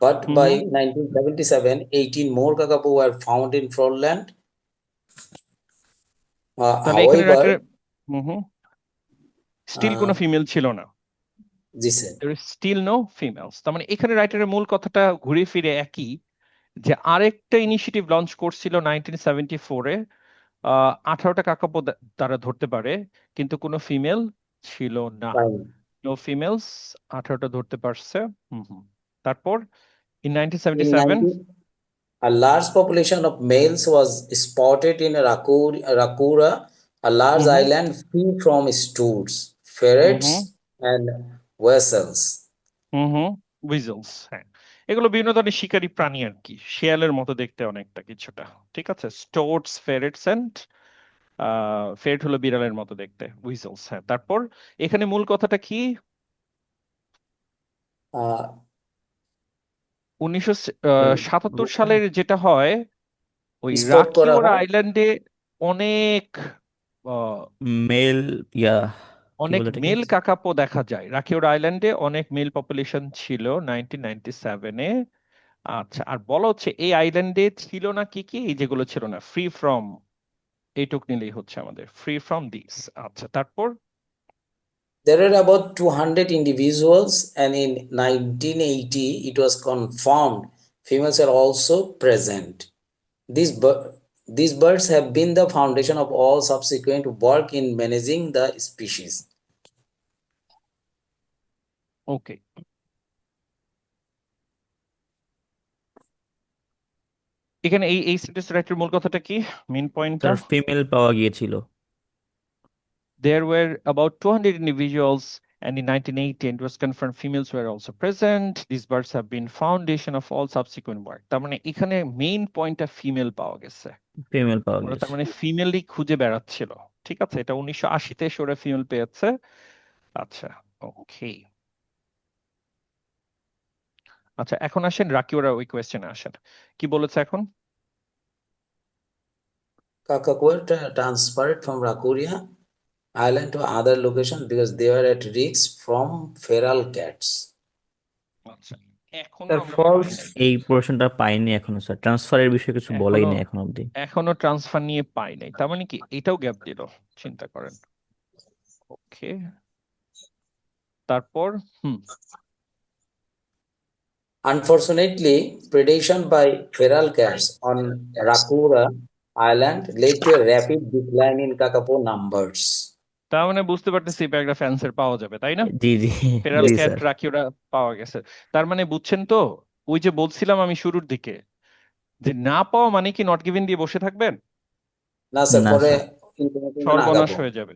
but by 1977, 18 more kakapo were found in Frontland. তাহলে এখানে However, রাইটার স্টিল কোনো uh, ফিমেল ছিল না, this said, there is still no females। তার মানে এখানে রাইটারের মূল কথাটা ঘুরে ফিরে একই, যে আরেকটা ইনিশিয়েটিভ লঞ্চ করছিল 1974-এ, 18টা কাকাপো তারা ধরতে পারে, কিন্তু কোনো ফিমেল ছিল না, fine. নো ফিমেলস, 18টা ধরতে পারছে। তারপর in In 1977 a large population of males was spotted in Rakura, a large island free from stools, ferrets, and weasels. উইজলস, হ্যাঁ, এগুলো বিভিন্ন ধরনের শিকারী প্রাণী আর কি, শিয়ালের মতো দেখতে অনেকটা কিছুটা, ঠিক আছে। স্টোটস, ফেরেটস এন্ড ফেরেট হলো বিড়ালের মতো দেখতে, উইজলস। হ্যাঁ, তারপর এখানে মূল কথাটা কি, Uh, 1977 সালের যেটা হয়, ওই spot করা রাখিওর হয় আইল্যান্ডে অনেক মেল ইয়া কি অনেক বলে এটাকে? মেল কাকাপো দেখা যায়, রাখিওর আইল্যান্ডে অনেক মেল পপুলেশন ছিল 1997-এ। আচ্ছা, আর বলা হচ্ছে এই আইল্যান্ডে ছিল না কি কি, এই যেগুলো ছিল না, ফ্রি ফ্রম, এইটুক নিলেই হচ্ছে আমাদের, ফ্রি ফ্রম দিস। আচ্ছা, তারপর There are about 200 individuals, and in 1980, it was confirmed females are also present. These birds have been the foundation of all subsequent work in managing the species. ওকে, এখানে এই sentence রাইটের মূল কথাটা কি, main পয়েন্টটা? Sir female পাওয়া গিয়েছিল। There were about 200 individuals And in 1980, it was confirmed females were also present. These birds have been foundation of all subsequent work. তার মানে এখানে মেইন পয়েন্টটা ফিমেল পাওয়া গেছে। ফিমেল পাওয়া ওরা তার গেছে। মানে ফিমেলই খুঁজে বেড়াচ্ছিল। ঠিক আছে, এটা 1980-তে ওরা ফিমেল পেয়েছে। আচ্ছা, ওকে। আচ্ছা, এখন আসেন রাকিউরা ওই কোয়েশ্চেনে আসেন, কি বলেছে এখন? Kakapur transferred from Rakuria Island to other locations because they were at risk from feral cats. আচ্ছা, এখনো স্যার আমরা ফলস। পাই নাই, এই পোর্শনটা পাইনি এখনো স্যার, ট্রান্সফারের বিষয়ে কিছু বলাই এখনো নেই এখন অব্দি। এখনো ট্রান্সফার নিয়ে পাই নাই, তার মানে কি এটাও গ্যাপ দিল, চিন্তা করেন। ওকে, তারপর Unfortunately, predation by feral cats on Rakura Island led to a rapid decline in kakapo numbers. তার মানে বুঝতে পারতেছি প্যারাগ্রাফ অ্যান্সার পাওয়া যাবে, তাই না? জি জি ফেরাল জি ক্যাট স্যার। রাকিউরা পাওয়া গেছে। তার মানে বুঝছেন তো, ওই যে বলছিলাম আমি শুরুর দিকে যে না পাওয়া মানে কি নট গিভেন দিয়ে বসে থাকবেন? না স্যার, না পরে স্যার। ইনফরমেশন সর্বনাশ আগাবো। হয়ে যাবে।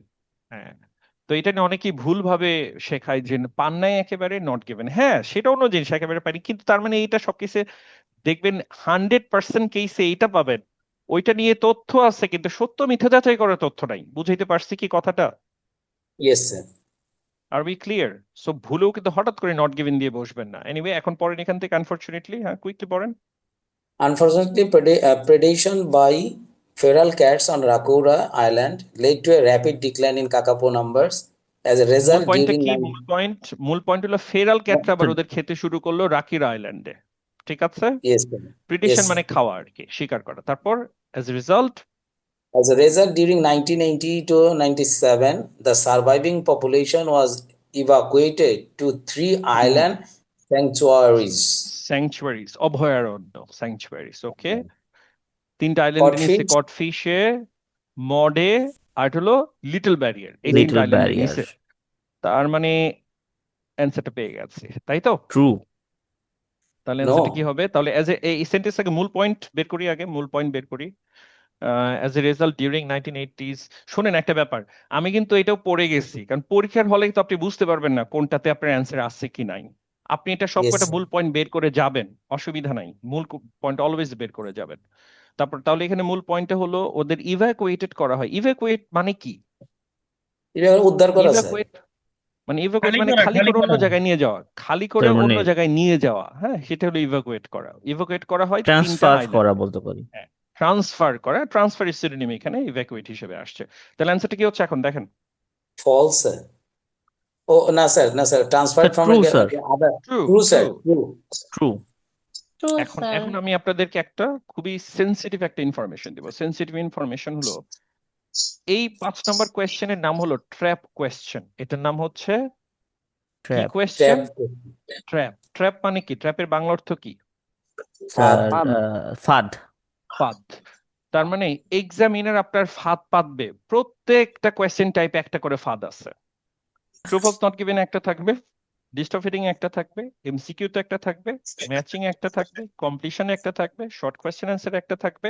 হ্যাঁ, তো এটা নিয়ে অনেকেই ভুল ভাবে শেখায় যে পান নাই একেবারে নট গিভেন। হ্যাঁ, সেটা অন্য জিনিস, একেবারে পারি, কিন্তু তার মানে এইটা সবকিছু দেখবেন 100% কেসে এইটা পাবেন, ওইটা নিয়ে তথ্য আছে কিন্তু সত্য মিথ্যা যাচাই করার তথ্য নাই। বুঝাইতে পারছি কি কথাটা? Yes sir. Are we clear? So ভুলেও কিন্তু হঠাৎ করে নট গিভেন দিয়ে বসবেন না। এনিওয়ে, এখন পড়েন এখান থেকে, আনফরচুনেটলি। হ্যাঁ, কুইকলি পড়েন। Unfortunately, predation by feral cats on Rakura Island led to a rapid decline in kakapo numbers. As a মূল result, পয়েন্টটা during কি? মূল পয়েন্ট হলো ফেরাল ক্যাটরা আবার ওদের খেতে শুরু করলো রাকির আইল্যান্ডে। ঠিক আছে, yes, sir. প্রিডিশন Yes, মানে sir. খাওয়া আর কি, শিকার করা। তারপর as a result As a result, during 1980 to 97, the surviving population was evacuated to 3 island sanctuaries. স্যাংচুয়ারিজ, অভয়ারণ্য, স্যাংচুয়ারিজ। ওকে, 3টা আইল্যান্ডে নিচ্ছে, Codfish, কটফিশে, মডে, আর হলো লিটল ব্যারিয়ার, এই 3টা লিটল আইল্যান্ডে ব্যারিয়ার। নিচ্ছে। তার মানে অ্যান্সারটা পেয়ে গেছে, তাই তো? ট্রু। তাহলে অ্যান্সারটা no. কি হবে? তাহলে অ্যাজ এই সেন্টেন্স থেকে মূল পয়েন্ট বের করি, আগে মূল পয়েন্ট বের করি। As a result during 1980s। শোনেন একটা ব্যাপার, আমি কিন্তু এটাও পড়ে গেছি, কারণ পরীক্ষার হলে তো আপনি বুঝতে পারবেন না কোনটাতে আপনার অ্যান্সার আছে কি নাই। আপনি এটা Yes, সবকটা sir. মূল পয়েন্ট বের করে যাবেন, অসুবিধা নাই, মূল পয়েন্ট অলওয়েজ বের করে যাবেন। তারপর তাহলে এখানে মূল পয়েন্টটা হলো ওদের ইভ্যাকুয়েটেড করা হয়। ইভ্যাকুয়েট মানে কি? এটা উদ্ধার করা স্যার। ইভ্যাকুয়েট মানে খালি মানে করা, খালি খালি করে অন্য করা। জায়গায় নিয়ে যাওয়া, খালি করে তার মানে অন্য জায়গায় নিয়ে যাওয়া। হ্যাঁ, সেটা হলো ইভ্যাকুয়েট করা। ইভ্যাকুয়েট করা হয় 3টা ট্রান্সফার করা আইল্যান্ডে। বলতে পারি। হ্যাঁ, ট্রান্সফার করা, ট্রান্সফার সিনোনিম এখানে ইভ্যাকুয়েট হিসেবে আসছে। তাহলে অ্যান্সারটা কি হচ্ছে এখন দেখেন? False, sir. Oh, no, sir. No, sir. Transferred from true sir. other. True, True, sir. True. True. True. True এখন স্যার। এখন আমি আপনাদেরকে একটা খুবই সেনসিটিভ একটা ইনফরমেশন দিব। সেনসিটিভ ইনফরমেশন হলো এই 5 নম্বর কোয়েশ্চেনের নাম হলো ট্র্যাপ কোয়েশ্চেন। এটার নাম হচ্ছে কি trap. Question? Trap. Trap. Trap মানে কি? ট্র্যাপের বাংলা অর্থ কি? স্যার ফাঁদ। ফাঁদ। ফাঁদ। তার মানে এক্সামিনার আপনার ফাঁদ পাতবে। প্রত্যেকটা কোয়েশ্চেন টাইপে একটা করে ফাঁদ আছে। ট্রু ফলস নট গিভেন একটা থাকবে, লিস্ট অফ হেডিং একটা থাকবে, এমসিকিউ তে একটা থাকবে, ম্যাচিং একটা থাকবে, কমপ্লিশন একটা থাকবে, শর্ট কোয়েশ্চেন অ্যান্সার একটা থাকবে,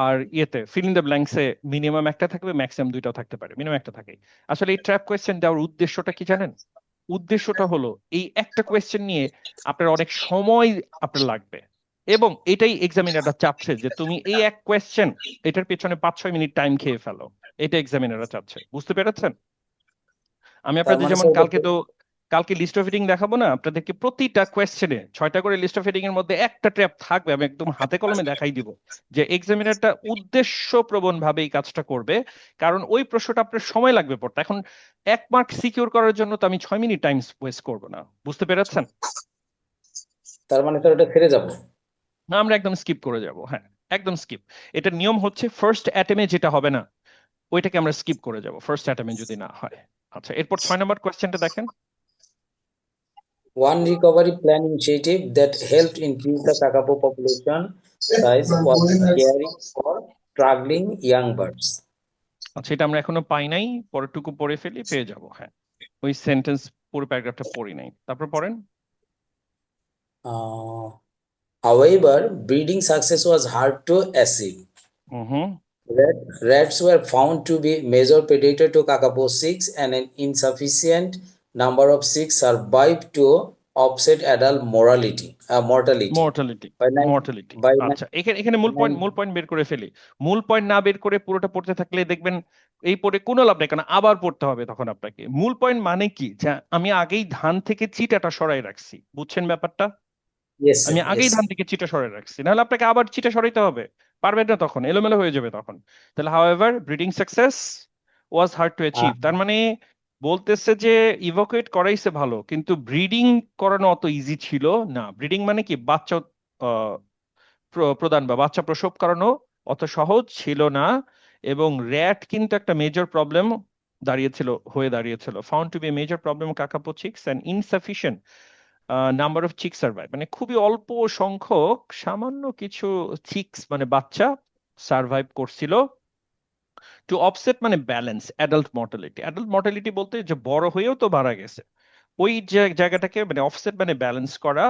আর ইয়েতে ফিল ইন দ্য ব্ল্যাঙ্কসে মিনিমাম একটা থাকবে, ম্যাক্সিমাম 2টাও থাকতে পারে, মিনিমাম একটা থাকে। আসলে এই ট্র্যাপ কোয়েশ্চেন দেওয়ার উদ্দেশ্যটা কি জানেন? উদ্দেশ্যটা হলো এই একটা কোয়েশ্চেন নিয়ে আপনার অনেক সময় আপনার লাগবে, এবং এটাই এক্সামিনাররা চাচ্ছে যে তুমি এই এক কোয়েশ্চেন এটার পেছনে 5-6 মিনিট টাইম খেয়ে ফেলো। এটা এক্সামিনাররা চাচ্ছে, বুঝতে পেরেছেন? আমি তার আপনাদের মানে যেমন স্যার কালকে লিস্ট অফ হেডিং দেখাবো না, আপনাদেরকে প্রতিটা কোয়েশ্চেনে 6টা করে লিস্ট অফ হেডিং এর মধ্যে একটা ট্র্যাপ থাকবে। আমি একদম হাতে কলমে দেখাই দিব যে এক্সামিনারটা উদ্দেশ্যপ্রবণ ভাবে এই কাজটা করবে, কারণ ওই প্রশ্নটা আপনার সময় লাগবে পড়তে। এখন 1 মার্ক সিকিউর করার জন্য তো আমি 6 মিনিট টাইম ওয়েস্ট করবো না, বুঝতে পেরেছেন? তার মানে স্যার ওটা ফিরে যাব। না, আমরা একদম স্কিপ করে যাব। হ্যাঁ, একদম স্কিপ। এটার নিয়ম হচ্ছে ফার্স্ট অ্যাটেমে যেটা হবে না ওইটাকে আমরা স্কিপ করে যাব, ফার্স্ট অ্যাটেমে যদি না হয়। আচ্ছা, এরপর 6 নম্বর কোয়েশ্চেনটা দেখেন। One recovery plan initiative that helped increase the kakapo population size was caring for struggling young birds. আচ্ছা, এটা আমরা এখনো পাই নাই, পরেরটুকু পড়ে ফেলি, পেয়ে যাব। হ্যাঁ, ওই সেন্টেন্স পুরো প্যারাগ্রাফটা পড়ি নাই, তারপর পড়েন। However, breeding success was hard to achieve. Hmm, Rats were found to be major predator to kakapo 6, and an insufficient number of 6 survived to offset adult mortality. Mortality By mortality by আচ্ছা, এখানে এখানে মূল point বের করে ফেলি। মূল point না বের করে পুরোটা পড়তে থাকলে দেখবেন এই পড়ে কোনো লাভ নেই, কারণ আবার পড়তে হবে তখন আপনাকে। মূল পয়েন্ট মানে কি, যে আমি আগেই ধান থেকে চিটাটা সরাই রাখছি, বুঝছেন ব্যাপারটা? yes, sir. আমি Yes, আগেই sir. ধান থেকে চিটা সরাই রাখছি, নাহলে আপনাকে আবার চিটা সরাইতে হবে, পারবেন না, তখন এলোমেলো হয়ে যাবে তখন। তাহলে however breeding success was hard to achieve, তার মানে বলতেছে যে ইভাকুয়েট করাইছে ভালো, কিন্তু ব্রিডিং করানো অত ইজি ছিল না। ব্রিডিং মানে কি, বাচ্চা আহ, প্রদান বা বাচ্চা প্রসব করানো অত সহজ ছিল না। এবং র্যাট কিন্তু একটা মেজর প্রবলেম হয়ে দাঁড়িয়েছিল। Found to be a major problem kakapo chicks and insufficient number of chick survive, মানে খুবই অল্প সংখ্যক সামান্য কিছু চিক্স মানে বাচ্চা সার্ভাইভ করছিল। টু অফসেট মানে ব্যালেন্স অ্যাডাল্ট মর্টালিটি বলতে যে বড় হয়েও তো মারা গেছে, ওই জায়গাটাকে মানে অফসেট মানে ব্যালেন্স করা।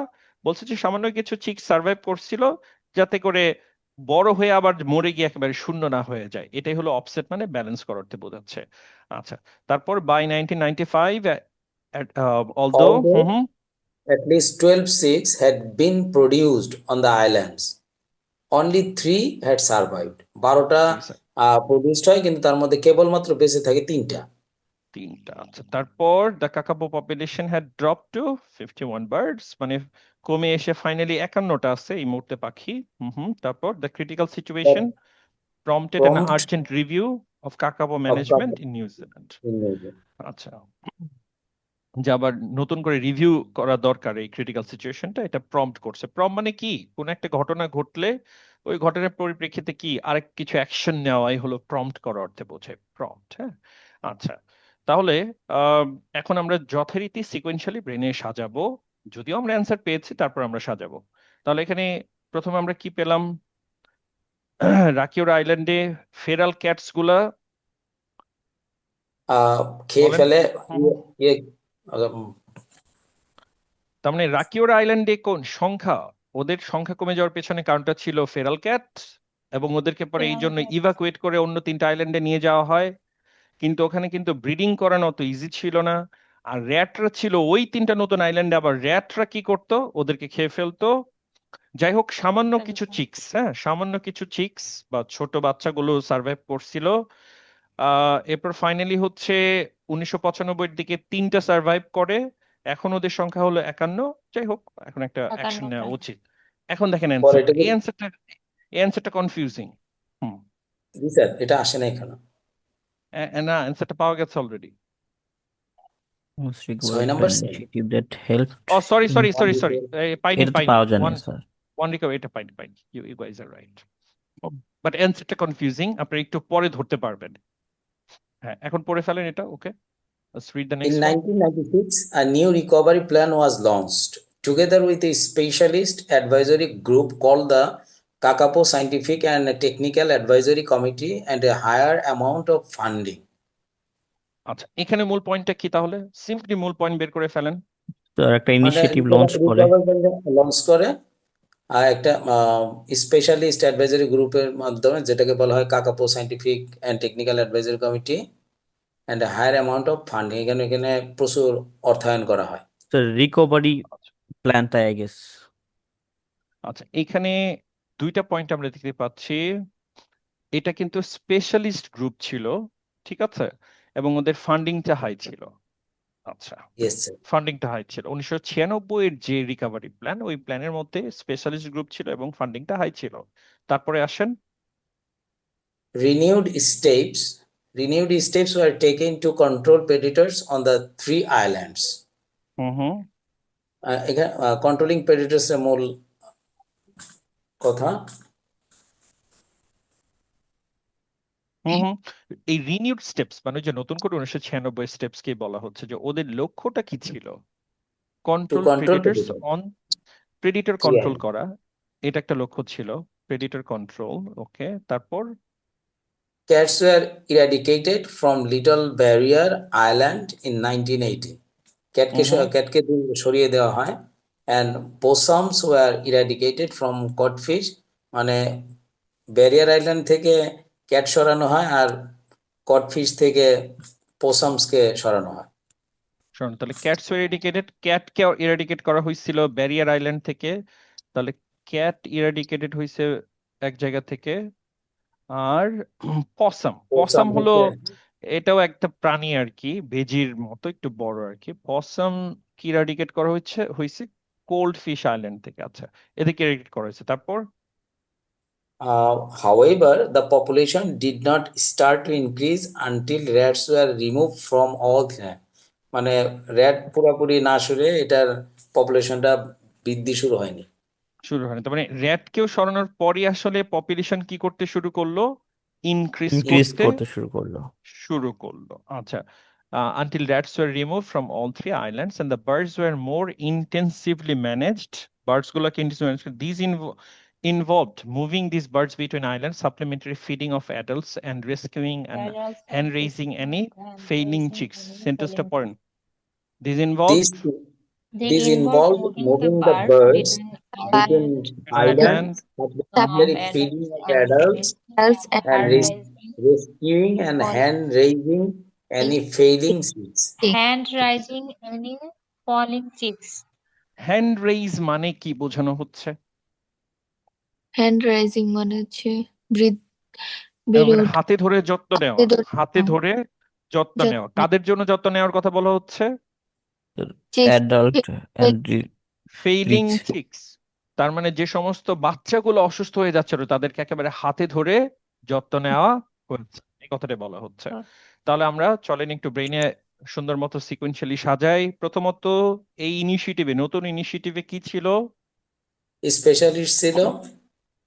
বলছে যে সামান্য কিছু চিক সার্ভাইভ করছিল যাতে করে বড় হয়ে আবার মরে গিয়ে একেবারে শূন্য না হয়ে যায়, এটাই হলো অফসেট মানে ব্যালেন্স করতে বোঝাচ্ছে। আচ্ছা, তারপর by 1995 although Although at least 12 chicks had been produced on the islands, only 3 had survived. 12টা produced হয়, কিন্তু তার মধ্যে কেবলমাত্র বেঁচে থাকে 3টা। আচ্ছা, তারপর the kakapo population had drop to 51 birds, মানে কমে এসে ফাইনালি 51টা আছে এই মুহূর্তে পাখি। তারপর the critical situation prompted an Prompt urgent review of kakapo of management kakapo in New Zealand. in New Zealand. আচ্ছা, যে আবার নতুন করে রিভিউ করা দরকার এই ক্রিটিক্যাল সিচুয়েশনটা, এটা প্রম্পট করছে। প্রম্পট মানে কি, কোন একটা ঘটনা ঘটলে ওই ঘটনার পরিপ্রেক্ষিতে কি আরেক কিছু অ্যাকশন নেওয়াই হলো প্রম্পট করার অর্থে বোঝায় প্রম্পট। হ্যাঁ, আচ্ছা, তাহলে এখন আমরা যথারীতি সিকোয়েন্সিয়ালি ব্রেনে সাজাবো, যদিও আমরা অ্যান্সার পেয়েছি তারপর আমরা সাজাবো। তাহলে এখানে প্রথমে আমরা কি পেলাম, রাকিউর আইল্যান্ডে ফেরাল ক্যাটস গুলা খেয়ে বলেন। ফেলে ইয়ে তার মানে রাকিউর আইল্যান্ডে কোন সংখ্যা, ওদের সংখ্যা কমে যাওয়ার পেছনে কারণটা ছিল ফেরাল ক্যাট, এবং ওদেরকে পরে এই জন্য ইভাকুয়েট করে অন্য 3টা আইল্যান্ডে নিয়ে যাওয়া হয়। কিন্তু ওখানে কিন্তু ব্রিডিং করানো অত ইজি ছিল না। আর র্যাটরা ছিল ওই 3টা নতুন আইল্যান্ডে, আবার র্যাটরা কি করতো, ওদেরকে খেয়ে ফেলতো। যাই হোক, সামান্য কিছু চিক্স, সামান্য কিছু চিক্স বা ছোট বাচ্চাগুলো সার্ভাইভ করছিল। এরপর ফাইনালি হচ্ছে 1995 এর দিকে 3টা সার্ভাইভ করে, এখন ওদের সংখ্যা হলো 51। যাই হোক, এখন একটা অ্যাকশন নেওয়া উচিত। এখন দেখেন পরে অ্যান্সারটা, এটাকে এই অ্যান্সারটা কনফিউজিং। জি স্যার, এটা আসে না এখানে। না, অ্যান্সারটা পাওয়া গেছে already. Was 6 required number an sir. initiative that helped ও সরি in পাইনি এটা তো পাওয়া যায় না ওয়ান স্যার। রিকভার, এটা পাইনি। You guys are right, but অ্যান্সারটা কনফিউজিং, আপনি একটু পরে ধরতে পারবেন। হ্যাঁ, এখন পড়ে ফেলেন এটা। Okay, let's read the In next one. 1996, a new recovery plan was launched, together with a specialist advisory group called the Kakapo Scientific and Technical Advisory Committee, and a higher amount of funding. আচ্ছা, এখানে মূল পয়েন্টটা কি তাহলে? Simply মূল point বের করে ফেলেন। তো একটা মানে ইনিশিয়েটিভ লঞ্চ করে লঞ্চ করে আর একটা স্পেশালিস্ট অ্যাডভাইজারি গ্রুপের মাধ্যমে, যেটাকে বলা হয় kakapo scientific and technical advisory committee, and higher amount of funding, এখানে প্রচুর অর্থায়ন করা হয়। তো রিকভারি প্ল্যানটা আই গেস। আচ্ছা, এখানে 2টা পয়েন্ট আমরা দেখতে পাচ্ছি। এটা কিন্তু স্পেশালিস্ট গ্রুপ ছিল, ঠিক আছে, এবং ওদের ফান্ডিংটা হাই ছিল। আচ্ছা, ইয়েস স্যার। ফান্ডিংটা হাই ছিল। 1996 এর যে রিকভারি প্ল্যান, ওই প্ল্যানের মধ্যে স্পেশালিস্ট গ্রুপ ছিল এবং ফান্ডিংটা হাই ছিল। তারপরে আসেন, Renewed steps were taken to control predators on the 3 islands. এখানে কন্ট্রোলিং প্রেডিটরস এর মূল কথা। এই রিনিউড স্টেপস মানে যে নতুন করে 1996 স্টেপস কে বলা হচ্ছে যে ওদের লক্ষ্যটা কি ছিল? কন্ট্রোল প্রেডিটরস অন, প্রেডিটর কন্ট্রোল করা, এটা একটা লক্ষ্য ছিল, প্রেডিটর কন্ট্রোল। ওকে, তারপর Cats were eradicated from Little Barrier Island in 1980. ক্যাটকে সরিয়ে দেওয়া হয়। And possums were eradicated from codfish, মানে ব্যারিয়ার আইল্যান্ড থেকে ক্যাট সরানো হয়, আর কডফিশ থেকে পোসামসকে সরানো হয়। শোন, তাহলে ক্যাটস ওয়ার ইরাডিকেটেড, ক্যাটকে ইরাডিকেট করা হয়েছিল ব্যারিয়ার আইল্যান্ড থেকে, তাহলে ক্যাট ইরাডিকেটেড হয়েছে এক জায়গা থেকে। আর পসাম, পোসাম হলো হচ্ছে এটাও একটা প্রাণী আর কি, বেজির মতো একটু বড় আর কি। পসাম কি ইরাডিকেট করা হয়েছে কোল্ড ফিশ আইল্যান্ড থেকে। আচ্ছা, এদিকে ইরাডিকেট করা হয়েছে। তারপর however, the population did not start to increase until rats were removed from all the land. মানে র্যাট পুরোপুরি না সরে এটার পপুলেশনটা বৃদ্ধি শুরু হয়নি। শুরু হয়নি, তার মানে র্যাটকেও সরানোর পরই আসলে পপুলেশন কি করতে শুরু করলো, ইনক্রিজ ইনক্রিজ করতে করতে শুরু করলো। আচ্ছা, until rats were removed from all three islands and the birds were more intensively managed. Birds গুলোকে intensively managed. These involved moving these birds between islands, supplementary feeding of adults, and rescuing and hand raising any failing chicks. Sentence-টা পড়েন। These involved These involve moving the birds between islands, supplementary feeding of adults, and rescuing and hand raising any failing chicks. hand raising any falling chicks. hand raise মানে কি বোঝানো হচ্ছে? Hand rising মানে হচ্ছে এবং বেড়ে মানে ওঠা, হাতে ধরে যত্ন নেওয়া, হাতে ধরে যত্ন যত্ন নেওয়া। কাদের জন্য যত্ন নেওয়ার কথা বলা হচ্ছে? Adult and failing reach. Chicks, তার মানে যে সমস্ত বাচ্চাগুলো অসুস্থ হয়ে যাচ্ছিল তাদেরকে একেবারে হাতে ধরে যত্ন নেওয়া হচ্ছে, এই কথাটা বলা হচ্ছে। তাহলে আমরা চলেন একটু ব্রেইনে সুন্দর মতো সিকোয়েন্সিয়ালি সাজাই। প্রথমত এই ইনিশিয়েটিভে, নতুন ইনিশিয়েটিভে কি ছিল? স্পেশালিস্ট ছিল,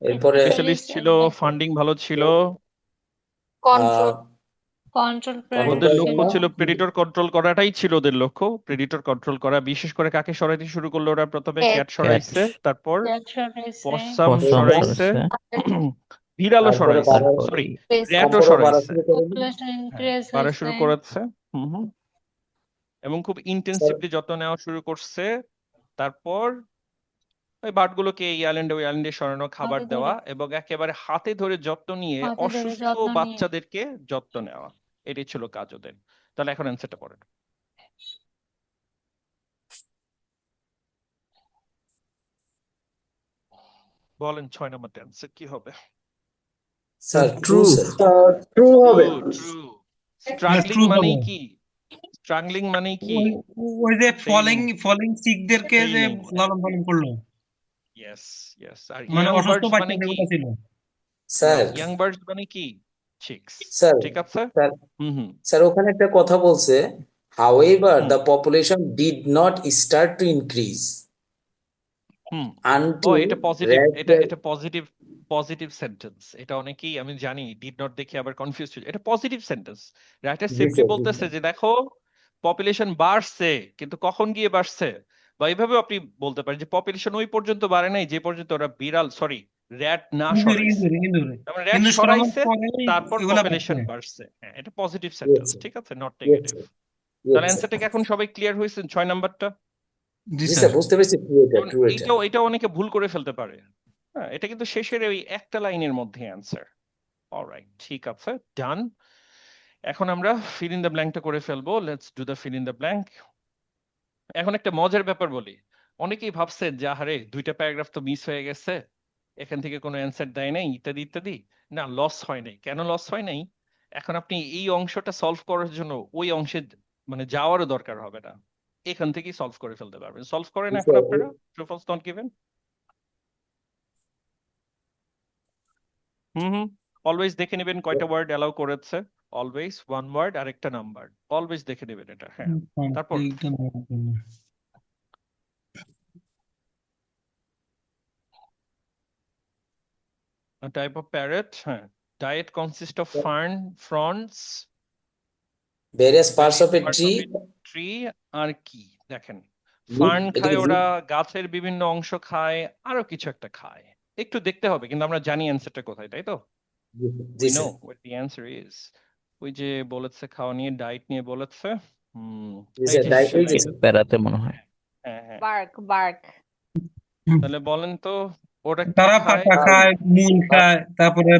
এরপরে স্পেশালিস্ট ছিল, ফান্ডিং ভালো ছিল, কন্ট্রোল Control ওদের predator. লক্ষ্য ছিল প্রেডিটর কন্ট্রোল করাটাই ছিল ওদের লক্ষ্য, প্রেডিটর কন্ট্রোল করা। বিশেষ করে কাকে সরাইতে শুরু করলো ওরা? প্রথমে Cat. ক্যাট সরাইছে, তারপর Cat সরাইছে, পসাম পসাম সরাইছে, বিড়ালও তারপরে সরাইছে, বাড়া- সরি Space. র্যাটও সম্পর্ক বাড়া সরাইছে, শুরু করে দিল। population increase বাড়া শুরু হয়েছে। করেছে। হুম, এবং খুব ইন্টেন্সিভলি যত্ন নেওয়া শুরু করছে। তারপর ওই বার্ডগুলোকে এই আইল্যান্ডে ওই আইল্যান্ডে সরানো, খাবার হাতে দেওয়া, ধরে- এবং একেবারে হাতে ধরে যত্ন নিয়ে হাতে ধরে অসুস্থ যত্ন নিয়ে। বাচ্চাদেরকে যত্ন নেওয়া, এটাই ছিল কাজ ওদের। তাহলে এখন অ্যান্সারটা পড়েন। বলেন 6 নম্বর অ্যান্সার কি হবে? Sir true sir. ট্রু হবে। ট্রু। স্ট্রাগলিং true মানে হবে। কি? স্ট্রাগলিং মানে কি? ওই যে ফলিং চিকদেরকে যে Failing. লালন পালন করলো, ইয়েস ইয়েস। আর মানে ইয়াং অসুস্থ বার্ডস বাচ্চা মানে কি? যেগুলো ছিল। স্যার ইয়াং বার্ডস মানে কি? চিক্স। স্যার ঠিক আছে? স্যার হুম। স্যার ওখানে একটা কথা বলছে, however hmm. the population did not start to increase hmm. ও until এটা পজিটিভ, rats এটা were এটা পজিটিভ সেন্টেন্স। এটা অনেকেই আমি জানি ডিড নট দেখে আবার কনফিউজ হয়ে যায়। এটা পজিটিভ সেন্টেন্স। রাইটার জি সিম্পলি স্যার, জি বলতেছে স্যার। যে দেখো পপুলেশন বাড়ছে, কিন্তু কখন গিয়ে বাড়ছে? বা এইভাবেও আপনি বলতে পারেন যে পপুলেশন ওই পর্যন্ত বাড়ে নাই যে পর্যন্ত ওরা র্যাট না সরাইছে। তার মানে র্যাট কিন্তু সরানোর সরাইছে, পরে তারপর এগুলা পপুলেশন বাড়ছে। বাড়ছে। হ্যাঁ, এটা পজিটিভ Yes, সেন্টেন্স, sir. ঠিক আছে, নট Yes, নেগেটিভ। sir. তাহলে Yes, sir. অ্যান্সারটা কি এখন সবাই ক্লিয়ার হয়েছে? 6 নাম্বারটা। জি জি স্যার। স্যার, বুঝতে পেরেছি ট্রু এটা, যেমন ট্রু এটা। এটাও অনেকে ভুল করে ফেলতে পারে। হ্যাঁ, এটা কিন্তু শেষের ওই একটা লাইনের মধ্যে অ্যান্সার। অলরাইট, ঠিক আছে, ডান। এখন আমরা ফিল ইন দ্য ব্ল্যাঙ্কটা করে ফেলবো। Let's do the feel in the blank. এখন একটা মজার ব্যাপার বলি, অনেকেই ভাবছেন যে আহারে 2টা প্যারাগ্রাফ তো মিস হয়ে গেছে, এখান থেকে কোনো অ্যান্সার দেয় নাই, ইত্যাদি ইত্যাদি। না, লস হয় নাই। কেন লস হয় নাই? এখন আপনি এই অংশটা সলভ করার জন্য ওই অংশে মানে যাওয়ারও দরকার হবে না, এখান থেকেই সলভ করে ফেলতে পারবেন। সলভ করেন জি এখন স্যার। আপনারা, true false not given. Always দেখে নেবেন কয়টা ওয়ার্ড অ্যালাউ করেছে। অলওয়েজ 1 ওয়ার্ড আর একটা নাম্বার, অলওয়েজ দেখে নেবেন এটা। হ্যাঁ, তারপর টাইপ অফ প্যারেট। হ্যাঁ, diet consist of fronts, Various parts of a tree. Tree. আর কি দেখেন, ফার্ন খায় ওরা, গাছের বিভিন্ন অংশ খায়, আরো কিছু একটা খায়। একটু দেখতে হবে, কিন্তু আমরা জানি অ্যান্সারটা কোথায়, তাই তো? জি We sir. know what the answer is. ওই যে বলেছে খাওয়া নিয়ে, ডায়েট নিয়ে বলেছে। জি স্যার, এই যে প্যারাতে মনে হয়। হ্যাঁ। bark. তাহলে বলেন তো ওরা কি তারা খায়? পাতা খায়, মূল খায়, তারপরে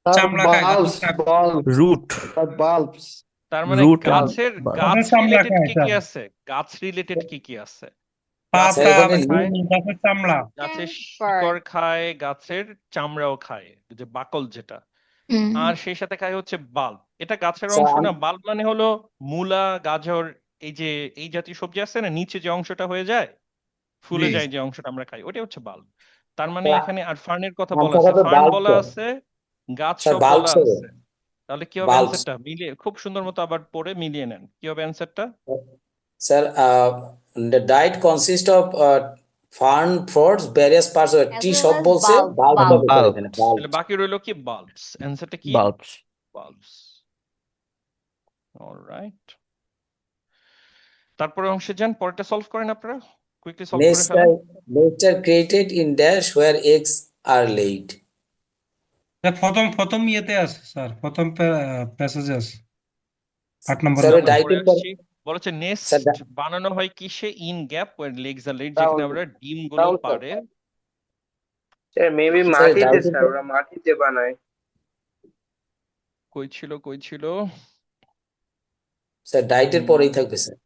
চামড়া খায়, বাল্বস গাছের বাল্বস রুট বাল্বস তার মানে রুট এন্ড গাছের বাল্ব গাছ চামড়া রিলেটেড খায় কি কি স্যার, আছে? গাছ রিলেটেড কি কি আছে? স্যার গাছের পাতা, এখানে পাতা খায়, গাছের চামড়া। গাছের Camphor. শিকড় খায়, গাছের চামড়াও খায়, যে বাকল যেটা। হুম আর সেই সাথে খায় হচ্ছে বাল্ব। এটা গাছের স্যার অংশ না? বাল্ব মানে হলো মূলা, গাজর, এই যে এই জাতীয় সবজি আছে না, নিচে যে অংশটা হয়ে যায়, ফুলে জি যায় যে অংশটা আমরা খাই, ওটাই হচ্ছে বাল্ব। তার মানে স্যার এখানে আর ফার্নের কথা বলা আনসার আছে, হবে ফার্ন বাল্ব বলা স্যার। আছে, গাছ স্যার সব বাল্ব বলা হবে আছে। তাহলে কি হবে বাল্ব। অ্যান্সারটা? মিলিয়ে খুব সুন্দর মতো আবার পড়ে মিলিয়ে নেন, কি হবে অ্যান্সারটা? Sir the diet consists of fern fruits various parts of As T well সব as বলছে, bulb. Bulb Bulb. হবে স্যার এখানে বাল্ব। তাহলে বাকি রইলো কি? বাল্বস। অ্যান্সারটা কি? Bulbs bulbs. অলরাইট, তারপরে অংশে যান, পরেরটা সলভ করেন আপনারা, কুইকলি সলভ করে ফেলেন। Nature created in dash where eggs are laid. প্রথম প্রথম ইয়েতে আছে স্যার, প্রথম প্যাসেজে আছে 8 নম্বর স্যার ওই আমরা লাইনে। পড়ে ডাইটের পর আসছি। বলেছে স্যার নেস্ট বানানো হয় কিসে? ইন গ্যাপ ওয়ার লেগস আর লেড, যেখানে Ground. আমরা ডিম গুলো Ground, sir. পারে। স্যার মেবি স্যার মাটিতে, ডাইটের স্যার পর ওরা মাটিতে বানায়। কই ছিল, কই ছিল? স্যার ডাইটের পরেই থাকবে স্যার।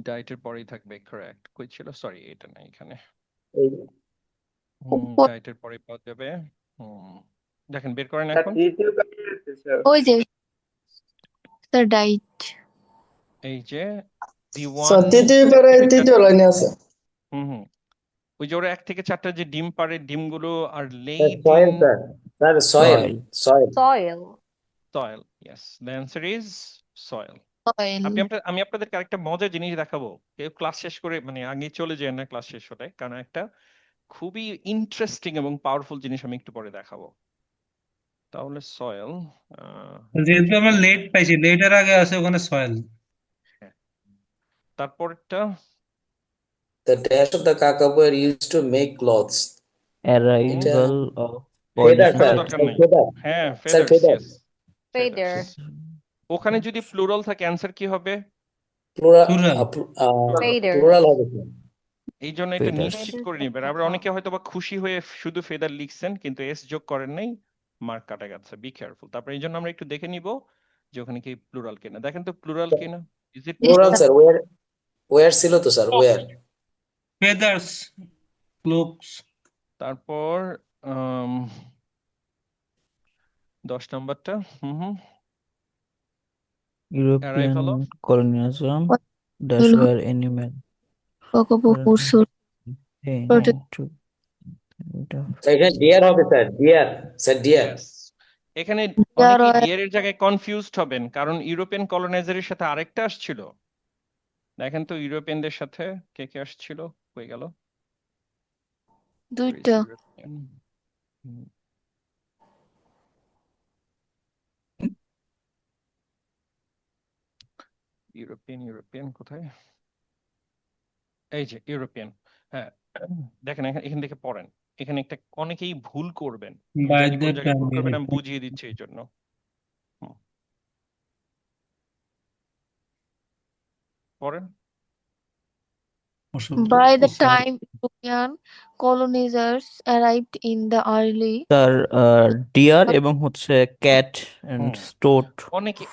ডায়েটের পরেই থাকবে, কারেক্ট। কই ছিল? সরি, এটা না, এখানে। এই ডায়েটের পরে পাওয়া যাবে। দেখেন, বের করেন স্যার এখন। তৃতীয় কাজে আছে স্যার। ওই যে স্যার ডাইট। এই যে দি স্যার ওয়ান। তৃতীয় লাইনে আছে। হুম, ওই যে ওরা 1 থেকে 4টা যে ডিম পারে, ডিমগুলো আর sir laid soil in sir, sir soil soil soil Soil. Soil. Yes, the answer is soil. Oil. আমি আপনাদেরকে আরেকটা মজার জিনিস দেখাবো। কেউ ক্লাস শেষ করে মানে আগে চলে যায় না ক্লাস শেষ হলে, কারণ একটা খুবই ইন্টারেস্টিং এবং পাওয়ারফুল জিনিস আমি একটু পরে দেখাবো। তাহলে সয়েল, যেহেতু আমরা লেট পাইছি, লেটের আগে আছে ওখানে সয়েল। তারপরটা The dash of the kakapo are used to make clothes. এটা অ্যারাইভাল অফ ফেদার এখানে স্যার, দরকার নাই। ফেদার হ্যাঁ, sir feathers, feather yes. Feather. ওখানে যদি প্লুরাল থাকে অ্যান্সার কি হবে? Plural plural. Feather. প্লুরাল হবে স্যার। এই জন্য এটা ফেদার্স নিশ্চিত করে নিবেন। আবার অনেকে হয়তো বা খুশি হয়ে শুধু ফেদার লিখছেন কিন্তু এস যোগ করেন নাই, মার্ক কাটা গেছে। Be careful. তারপরে এই জন্য আমরা একটু দেখে নিব যে ওখানে কি প্লুরাল কিনা। দেখেন তো প্লুরাল কিনা। Is it plural sir, were ছিল তো স্যার, ওয়ার। Feathers, cloaks. তারপর 10 নাম্বারটা। European arrival of colonialism dash were animal এখানে ডিয়ার হবে sir, deer sir, deer. Yes. এখানে অনেকেই ডিয়ারের জায়গায় কনফিউজড হবেন, কারণ ইউরোপিয়ান কলোনাইজারের সাথে আরেকটা আসছিল। দেখেন তো ইউরোপিয়ানদের সাথে কে কে আসছিল, হয়ে গেল দুইটা। ইউরোপিয়ান কোথায়? এই যে ইউরোপিয়ান। হ্যাঁ, দেখেন এখান থেকে পড়েন। এখানে একটা অনেকেই ভুল করবেন, By যদি কোন the জায়গায় ভুল time করবেন আমি বুঝিয়ে দিচ্ছি এই জন্য। পড়েন। By the time European colonizers arrived in the early তার ডিয়ার এবং হচ্ছে ক্যাট এন্ড স্টোট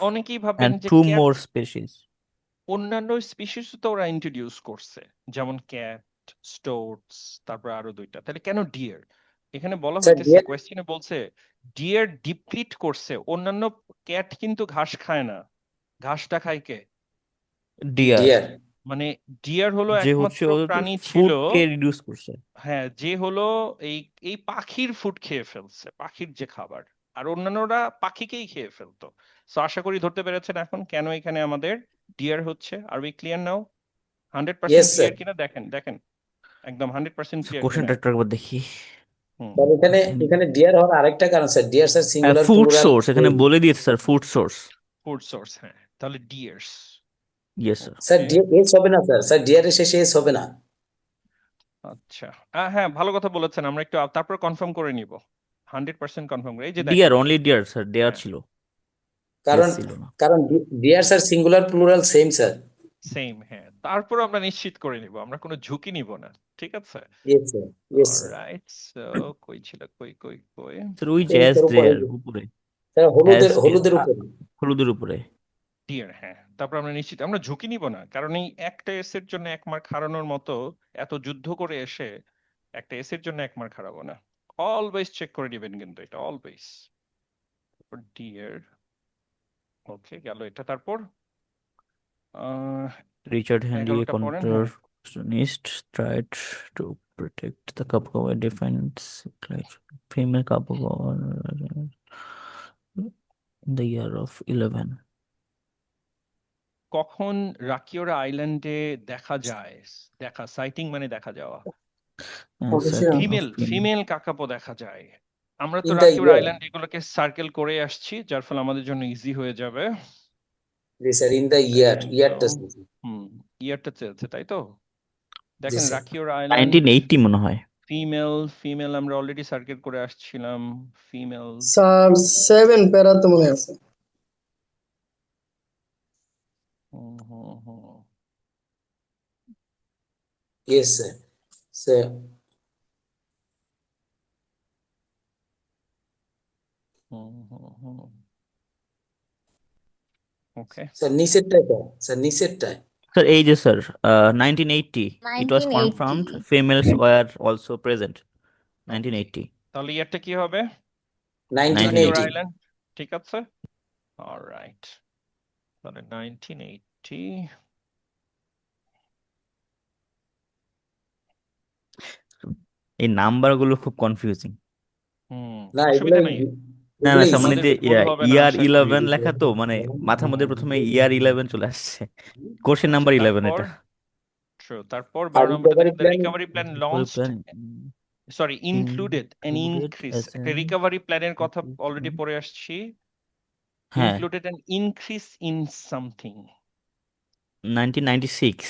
অনেকেই ভাবেন এন্ড যে টু ক্যাট মোর স্পিসিস। অন্যান্য স্পিসিস তো ওরা ইন্ট্রোডিউস করছে, যেমন ক্যাট, স্টোটস, তারপর আরো 2টা। তাহলে কেন ডিয়ার? এখানে বলা স্যার হইতেছে, ডিয়ার কোয়েশ্চেনে বলছে ডিয়ার ডিপ্লিট করছে। অন্যান্য ক্যাট কিন্তু ঘাস খায় না, ঘাসটা খায় কে? ডিয়ার ডিয়ার মানে ডিয়ার হলো যে হচ্ছে একমাত্র ওদের প্রাণী ছিল, ফুডকে রিডিউস করছে। হ্যাঁ, যে হলো এই এই পাখির ফুড খেয়ে ফেলছে, পাখির যে খাবার। আর অন্যান্যরা পাখিকেই খেয়ে ফেলতো। সো আশা করি ধরতে পেরেছেন এখন কেন এখানে আমাদের ডিয়ার হচ্ছে। আর we clear now? 100% yes sir. Clear কিনা দেখেন, দেখেন একদম 100% ক্লিয়ার কিনা। কোশ্চেনটা একবার দেখি। স্যার এখানে ডিয়ার হওয়ার আরেকটা কারণ sir, deer sir singular food plural. Source এখানে বলে দিয়েছে sir, food source. Food source, হ্যাঁ, তাহলে deers. Yes sir. Sir deer S হবে না স্যার, স্যার ডিয়ারের শেষে এস হবে না। আচ্ছা, হ্যাঁ, ভালো কথা বলেছেন। আমরা একটু তারপর কনফার্ম করে নিব, 100% কনফার্ম করে। এই যে ডিয়ার, দেখেন, অনলি ডিয়ার স্যার, ডিয়ার হ্যাঁ। ছিল, কারণ ছিল না। কারণ deer sir singular plural same sir. Same, হ্যাঁ। তারপর আমরা নিশ্চিত করে নিব, আমরা কোনো ঝুঁকি নিব না, ঠিক আছে? Yes sir, yes sir. Alright, so কই ছিল, কই স্যার ওই জ্যাজ এর উপরে দেয়ার উপরে। স্যার হ্যাজ হলুদের উপরে। হলুদের উপরে। ডিয়ার, হ্যাঁ। তারপর আমরা নিশ্চিত আমরা ঝুঁকি নিব না, কারণ এই একটা এস এর জন্য 1 মার্ক হারানোর মতো এত যুদ্ধ করে এসে একটা এস এর জন্য 1 মার্ক হারাবো না। অলওয়েজ চেক করে দিবেন কিন্তু এটা, অলওয়েজ। ডিয়ার, ওকে গেল এটা। তারপর রিচার্ড হ্যান্ডি, 11টা পড়েন, হ্যাঁ। contortionist, tried to protect the Kappa defense like female Kappa in the year of 11. কখন রাকিওরা আইল্যান্ডে দেখা যায়? দেখা, সাইটিং মানে দেখা যাওয়া। Sighting of female female. Kakapo দেখা যায়। আমরা তো In the রাকিওরা year. আইল্যান্ড এগুলোকে সার্কেল করে আসছি, যার ফলে আমাদের জন্য ইজি হয়ে যাবে। জি স্যার, ইন দ্য ইয়ারটা ইয়ারটা চেয়েছে, তাই তো? জি দেখেন স্যার। রাকিওরা আইল্যান্ড 1980 মনে হয়। ফিমেল আমরা অলরেডি সার্কেল করে আসছিলাম। ফিমেল স্যার 7 প্যারাতে মনে আছে। Yes sir. Sir okay. Sir নিচেরটায় Sir, age is sir, 1980. It was confirmed 1980 females were also present. 1980. তাহলে ইয়ারটা কি হবে? 1980 রাকিওরা আইল্যান্ড, ঠিক আছে। অলরাইট, তাহলে 1980। এই নাম্বারগুলো খুব কনফিউজিং। না অসুবিধা এগুলো নেই, না এগুলো স্যার, মানে আমাদের যে ভুল হবে না ইয়ার আশা করি। 11 লেখা তো, মানে মাথার মধ্যে প্রথমে ইয়ার 11 চলে আসছে। কোর্সের নাম্বার 11 তারপর এটা। তারপর আর 12 নম্বরটা রিকভারি দেখেন, plan recovery plan launched, sorry included an increase. একটা রিকভারি প্ল্যানের কথা অলরেডি পড়ে আসছি। হ্যাঁ, included an increase in something. 1996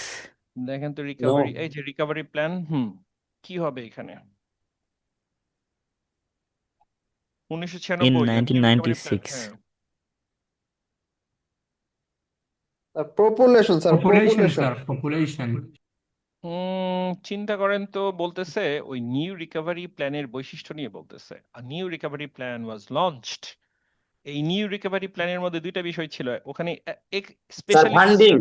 দেখেন তো নো রিকভারি, এই যে রিকভারি প্ল্যান, কি হবে এখানে? 1996 in a new recovery plan, 1996. হ্যাঁ। Population sir, population. চিন্তা করেন তো, বলতেছে ওই নিউ রিকভারি প্ল্যানের বৈশিষ্ট্য নিয়ে বলতেছে। New recovery plan was launched. এই নিউ রিকভারি প্ল্যানের মধ্যে দুইটা বিষয় ছিল, ওখানে স্যার স্পেশালি ফান্ডিং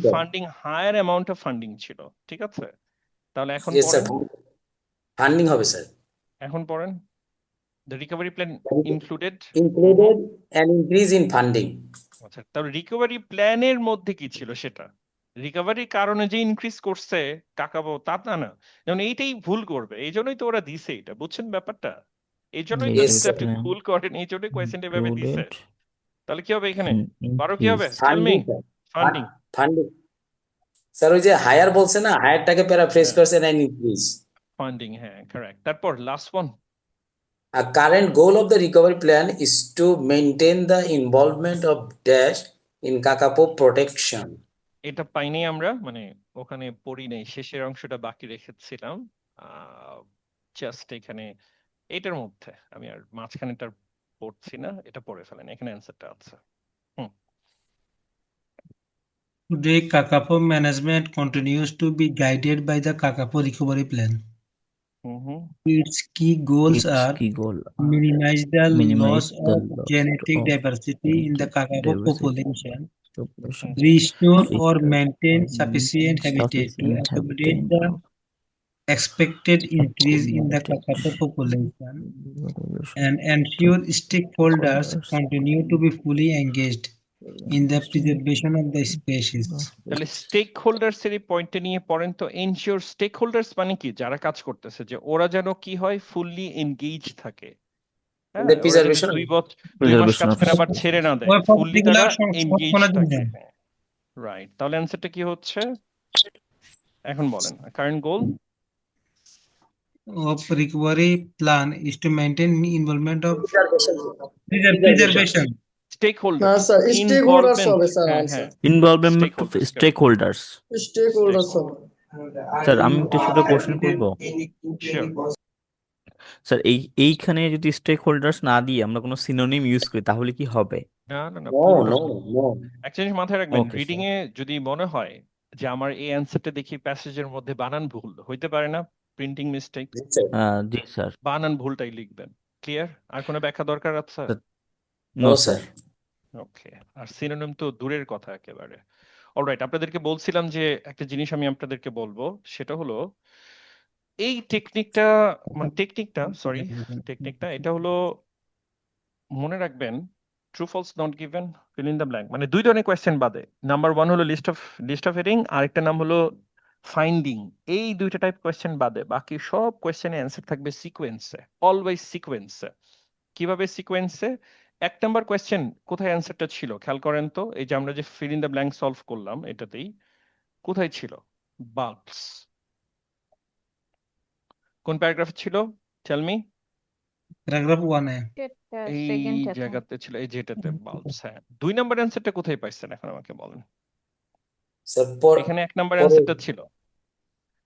তো funding higher amount of funding ছিল, ঠিক আছে। তাহলে এখন ইয়েস স্যার, পড়েন, ফান্ডিং হবে স্যার। এখন পড়েন। The recovery plan included an increase in funding. আচ্ছা, তাহলে রিকভারি প্ল্যানের মধ্যে কি ছিল সেটা? রিকভারির কারণে যে ইনক্রিজ করছে কাকাবো তা না, যেমন এইটাই ভুল করবে, এই জন্যই তো ওরা দিছে এটা, বুঝছেন ব্যাপারটা? এই জন্যই তো Yes, যদি sir. আপনি ভুল করেন, এই জন্যই কোয়েশ্চেনটা এভাবে দিছে। included তাহলে কি হবে এখানে? an 12 কি হবে? increase. Tell me. Funding funding, funding sir, ওই যে হায়ার বলছে না, হায়ারটাকে প্যারাফ্রেজ হ্যাঁ। করছে অ্যান ইনক্রিজ। ফান্ডিং, হ্যাঁ কারেক্ট। তারপর last one, A current goal of the recovery plan is to maintain the involvement of dash in Kakapo protection. এটা পাইনি আমরা, মানে ওখানে পড়ি নাই, শেষের অংশটা বাকি রেখেছিলাম। জাস্ট এখানে এটার মধ্যে আমি আর মাঝখানেটা পড়ছি না, এটা পড়ে ফেলেন, এখানে অ্যান্সারটা আছে। Today, Kakapo management continues to be guided by the Kakapo recovery plan. Its key goals Its are key goal minimize the minimize loss the of loss genetic of diversity in the genetic Kakapo diversity population, population, restore or restore maintain or sufficient habitat to sufficient accommodate habitat the expected increase in the accommodated Kakapo population, population and ensure stakeholders stakeholders continue to be fully engaged in the preservation of the species. তাহলে stake holders এর এই পয়েন্টটা নিয়ে পড়েন তো। Ensure stake holders মানে কি? যারা কাজ করতেছে, যে ওরা যেন কি হয়, ফুললি এনগেজ থাকে। হ্যাঁ, The ওরা যেন preservation 2 মাস preservation কাজ of করে আবার ছেড়ে না দেয়, ওই ফুললি তারা particular এনগেজ সংস্করণের জন্য। থাকে। রাইট, তাহলে অ্যান্সারটা কি হচ্ছে এখন বলেন? Current goal of recovery plan is to maintain involvement of preservation. Stake না হোল্ডার্স, স্যার, স্টেক হোল্ডার্স হবে স্যার হ্যাঁ answer. involvement of stakeholders, correct. stakeholders. Stakeholders হবে। স্যার আমি একটা ছোট কোশ্চেন করব। Sure. স্যার এইখানে যদি স্টেক হোল্ডার্স না দিয়ে আমরা কোনো সিনোনিম ইউজ করি তাহলে কি হবে? না No, পুরোটা no, no. একটা জিনিস মাথায় রাখবেন, Okay, রিডিং এ যদি মনে হয় যে আমার এই অ্যান্সারটা দেখি প্যাসেজের মধ্যে বানান ভুল হইতে পারে না, প্রিন্টিং মিস্টেক, Yes, sir. জি স্যার। বানান ভুলটাই লিখবেন। ক্লিয়ার? আর কোনো ব্যাখ্যা দরকার আছে? No no sir sir. Okay, আর সিনোনিম তো দূরের কথা একেবারে। অলরাইট, আপনাদেরকে বলছিলাম যে একটা জিনিস আমি আপনাদেরকে বলবো, সেটা হলো এই টেকনিকটা, মানে টেকনিকটা এটা হলো, মনে রাখবেন, true false not given, fill in the blank, মানে দুই ধরনের কোয়েশ্চেন বাদে। নাম্বার ওয়ান হলো লিস্ট অফ হেডিং, আরেকটা নাম হলো ফাইন্ডিং। এই দুইটা টাইপ কোয়েশ্চেন বাদে বাকি সব কোয়েশ্চেনে অ্যান্সার থাকবে সিকোয়েন্সে, অলওয়েজ সিকোয়েন্সে। কিভাবে সিকোয়েন্সে? এক নাম্বার কোয়েশ্চেন কোথায় অ্যান্সারটা ছিল খেয়াল করেন তো, এই যে আমরা যে fill in the blank solve করলাম এটাতেই কোথায় ছিল? বাল্বস। কোন প্যারাগ্রাফে ছিল? Tell me. প্যারাগ্রাফ 1-এ। এই সেকেন্ডটাতে। জায়গাতে ছিল, এই যেটাতে বাল্বস। হ্যাঁ, দুই নাম্বার অ্যান্সারটা কোথায় পাইছেন এখন আমাকে বলেন। স্যার এখানে এক নাম্বার পরে অ্যান্সারটা ছিল,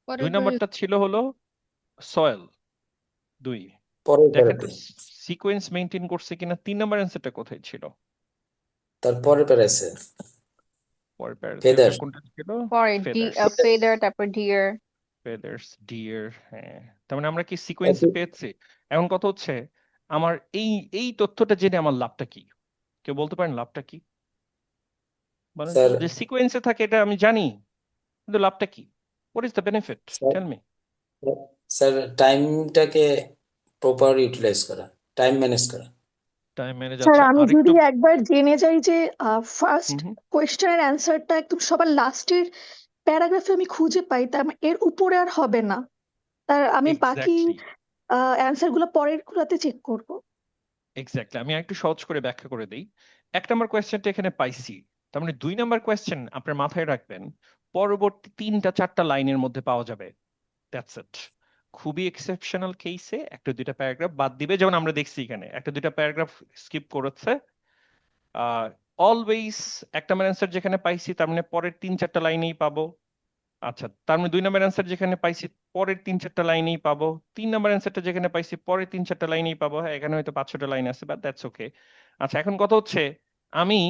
পরের দুই পরে নাম্বারটা ছিল হলো সয়েল। দুই, পরের দেখেন তো প্যারাতে সিকোয়েন্স মেনটেন করছে কিনা। তিন নাম্বার অ্যান্সারটা কোথায় ছিল? তারপরের প্যারা স্যার পরের প্যারাতে আপনার ফেদার্স। কোনটা ছিল? পরে ফেদার্স। ফেদার, তারপর ডিয়ার। Feathers, deer. হ্যাঁ, তার মানে আমরা কি সিকোয়েন্সে পেয়েছি? এখন কথা হচ্ছে, আমার এই এই তথ্যটা জেনে আমার লাভটা কি? কেউ বলতে পারেন লাভটা কি? বলেন তো। স্যার যে সিকোয়েন্সে থাকে এটা আমি জানি, কিন্তু লাভটা কি? What is the benefit? Sir tell me. Sir টাইমটাকে প্রপার ইউটিলাইজ করা, টাইম ম্যানেজ করা। Time manage. স্যার আচ্ছা, আমি আরেকটু। যদি একবার জেনে যাই যে ফার্স্ট হুম, কোয়েশ্চেনের অ্যান্সারটা একদম সবার লাস্টের প্যারাগ্রাফে আমি খুঁজে পাই, তার মানে এর উপরে আর হবে না, তার আমি বাকি এক্স্যাক্টলি, অ্যান্সার গুলো পরের গুলাতে চেক করব। এক্স্যাক্টলি। আমি একটু সহজ করে ব্যাখ্যা করে দিই। এক নম্বর কোয়েশ্চেনটা এখানে পাইছি, তার মানে দুই নম্বর কোয়েশ্চেন আপনার মাথায় রাখবেন পরবর্তী 3-4টা লাইনের মধ্যে পাওয়া যাবে। That's it. খুবই এক্সেপশনাল কেসে একটা দুইটা প্যারাগ্রাফ বাদ দিবে, যেমন আমরা দেখছি এখানে একটা দুইটা প্যারাগ্রাফ স্কিপ করেছে। অলওয়েজ একটা নম্বর অ্যান্সার যেখানে পাইছি তার মানে পরের 3-4টা লাইনেই পাবো। আচ্ছা, তার মানে দুই নম্বর অ্যান্সার যেখানে পাইছি পরের 3-4টা লাইনেই পাবো। তিন নম্বর অ্যান্সারটা যেখানে পাইছি পরের 3-4টা লাইনেই পাবো। হ্যাঁ, এখানে হয়তো 5-6টা লাইন আছে, বাট দ্যাটস ওকে। আচ্ছা, এখন কথা হচ্ছে আমি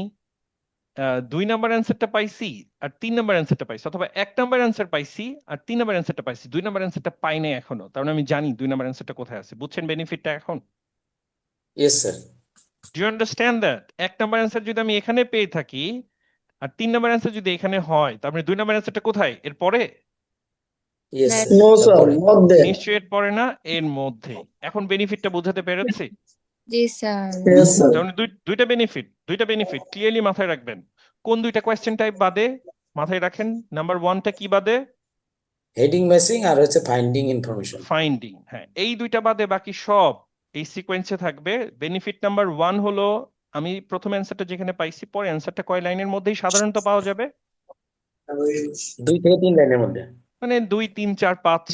দুই নম্বর অ্যান্সারটা পাইছি আর তিন নম্বর অ্যান্সারটা পাইছি, অথবা এক নম্বর অ্যান্সার পাইছি আর তিন নম্বর অ্যান্সারটা পাইছি, দুই নম্বর অ্যান্সারটা পাই নাই এখনো, তার মানে আমি জানি দুই নম্বর অ্যান্সারটা কোথায় আছে। বুঝছেন বেনিফিটটা এখন? Yes sir. Do you understand that? এক নম্বর অ্যান্সার যদি আমি এখানে পেয়ে থাকি আর তিন নম্বর অ্যান্সার যদি এখানে হয়, তার মানে দুই নম্বর অ্যান্সারটা কোথায়? এর পরে? Yes Next. Sir. No sir, তারপরে মধ্যে। নিশ্চয়ই এর পরে না, এর মধ্যে। এখন বেনিফিটটা বোঝাতে পেরেছি? জি স্যার ইয়েস স্যার। তার মানে দুইটা বেনিফিট ক্লিয়ারলি মাথায় রাখবেন। কোন দুইটা কোয়েশ্চেন টাইপ বাদে মাথায় রাখেন? নাম্বার ওয়ানটা কি বাদে? হেডিং ম্যাচিং আর হচ্ছে ফাইন্ডিং ইনফরমেশন। ফাইন্ডিং। হ্যাঁ, এই দুইটা বাদে বাকি সব এই সিকোয়েন্সে থাকবে। বেনিফিট নাম্বার ওয়ান হলো আমি প্রথম অ্যান্সারটা যেখানে পাইছি পরে অ্যান্সারটা কয় লাইনের মধ্যেই সাধারণত পাওয়া যাবে? 2 থেকে 3 লাইনের মধ্যে। মানে 2, 3, 4, 5,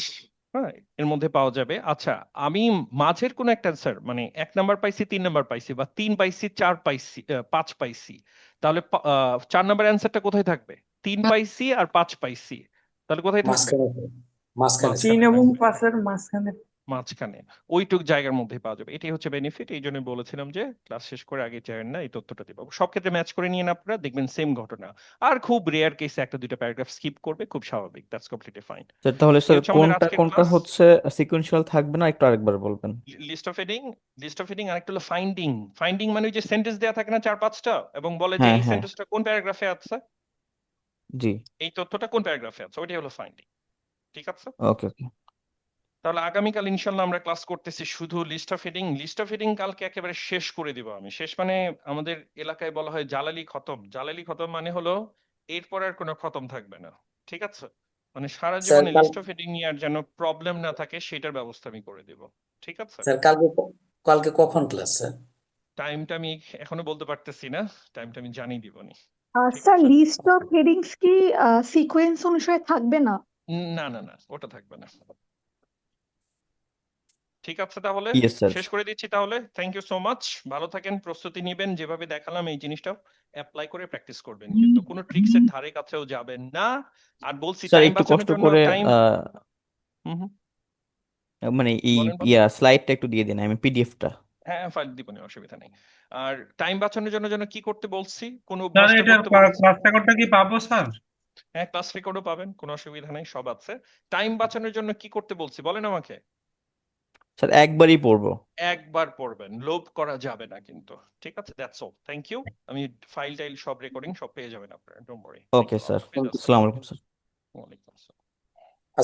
হ্যাঁ, এর মধ্যে পাওয়া যাবে। আচ্ছা, আমি মাঝের কোন একটা অ্যান্সার, মানে 1 নাম্বার পাইছি, 3 নাম্বার পাইছি, বা 3 পাইছি, 4 পাইছি, 5 পাইছি, তাহলে 4 নাম্বার অ্যান্সারটা কোথায় থাকবে? 3 পাইছি আর 5 পাইছি, তাহলে কোথায় থাকবে? মাঝখানে মাঝখানে স্যার। 3 মাঝখানে এবং থাকবে। 5-এর মাঝখানে। মাঝখানে ওইটুক জায়গার মধ্যে পাওয়া যাবে। এটাই হচ্ছে বেনিফিট। এই জন্য বলেছিলাম যে ক্লাস শেষ করে আগে চাইবেন না, এই তথ্যটা দিব। সব ক্ষেত্রে ম্যাচ করে নিয়ে আপনারা দেখবেন সেম ঘটনা। আর খুব রেয়ার কেসে একটা দুইটা প্যারাগ্রাফ স্কিপ করবে, খুব স্বাভাবিক, দ্যাটস কমপ্লিটলি ফাইন। স্যার তাহলে এই স্যার হচ্ছে আমাদের কোনটা আজকের কোনটা ক্লাস। হচ্ছে সিকোয়েন্সিয়াল থাকবে না একটু আরেকবার বলবেন? লিস্ট অফ হেডিং আরেকটা হলো ফাইন্ডিং। ফাইন্ডিং মানে ওই যে সেন্টেন্স দেয়া থাকে না 4-5টা, এবং বলে যে হ্যাঁ এই হ্যাঁ সেন্টেন্সটা কোন প্যারাগ্রাফে আছে, জি এই তথ্যটা কোন প্যারাগ্রাফে আছে, ওইটাই হলো ফাইন্ডিং। ঠিক আছে? ওকে ওকে তাহলে আগামীকাল ইনশাল্লাহ আমরা ক্লাস করতেছি শুধু list of heading. List of heading কালকে একেবারে শেষ করে দিব আমি। শেষ মানে আমাদের এলাকায় বলা হয় জালালি খতম। জালালি খতম মানে হলো এরপর আর কোনো খতম থাকবে না। ঠিক আছে? মানে সারা স্যার জীবনে লিস্ট অফ হেডিং নিয়ে আর যেন প্রবলেম না থাকে সেটার ব্যবস্থা আমি করে দিব। ঠিক আছে? স্যার কালকে কখন ক্লাস স্যার? টাইমটা আমি এখনো বলতে পারতেছি না, টাইমটা আমি জানিয়ে দিবনি। ঠিক স্যার আছে? লিস্ট অফ হেডিংস কি সিকোয়েন্স অনুসারে থাকবে না? না না না, ওটা থাকবে না। ঠিক আছে, তাহলে ইয়েস স্যার শেষ করে দিচ্ছি তাহলে। Thank you so much. ভালো থাকেন, প্রস্তুতি নিবেন, যেভাবে দেখালাম এই জিনিসটাও অ্যাপ্লাই করে প্র্যাকটিস করবেন, কিন্তু কোনো ট্রিক্স এর ধারে কাছেও যাবেন না। আর বলছি স্যার টাইম একটু বাঁচানোর কষ্ট জন্য করে টাইম। হুম হুম, মানে এই বলেন বলেন। স্লাইডটা একটু দিয়ে দিন, আমি পিডিএফটা। হ্যাঁ, ফাইল দিবনি, অসুবিধা নেই। আর টাইম বাঁচানোর জন্য যেন কি করতে বলছি, কোন স্যার অভ্যাসটা এটার করতে বলছি? ক্লাস রেকর্ডটা কি পাবো স্যার? হ্যাঁ, ক্লাস রেকর্ডও পাবেন, কোনো অসুবিধা নেই, সব আছে। টাইম বাঁচানোর জন্য কি করতে বলছি বলেন আমাকে। স্যার একবারই পড়বো। একবার পড়বেন, লোভ করা যাবে না কিন্তু। ঠিক আছে, দ্যাটস অল। Thank you. আমি ফাইল টাইল সব রেকর্ডিং সব পেয়ে যাবেন আপনারা, don't worry. Thank okay you. Sir, Thank you. আসসালামু আলাইকুম স্যার। ওয়ালাইকুম আসসালাম।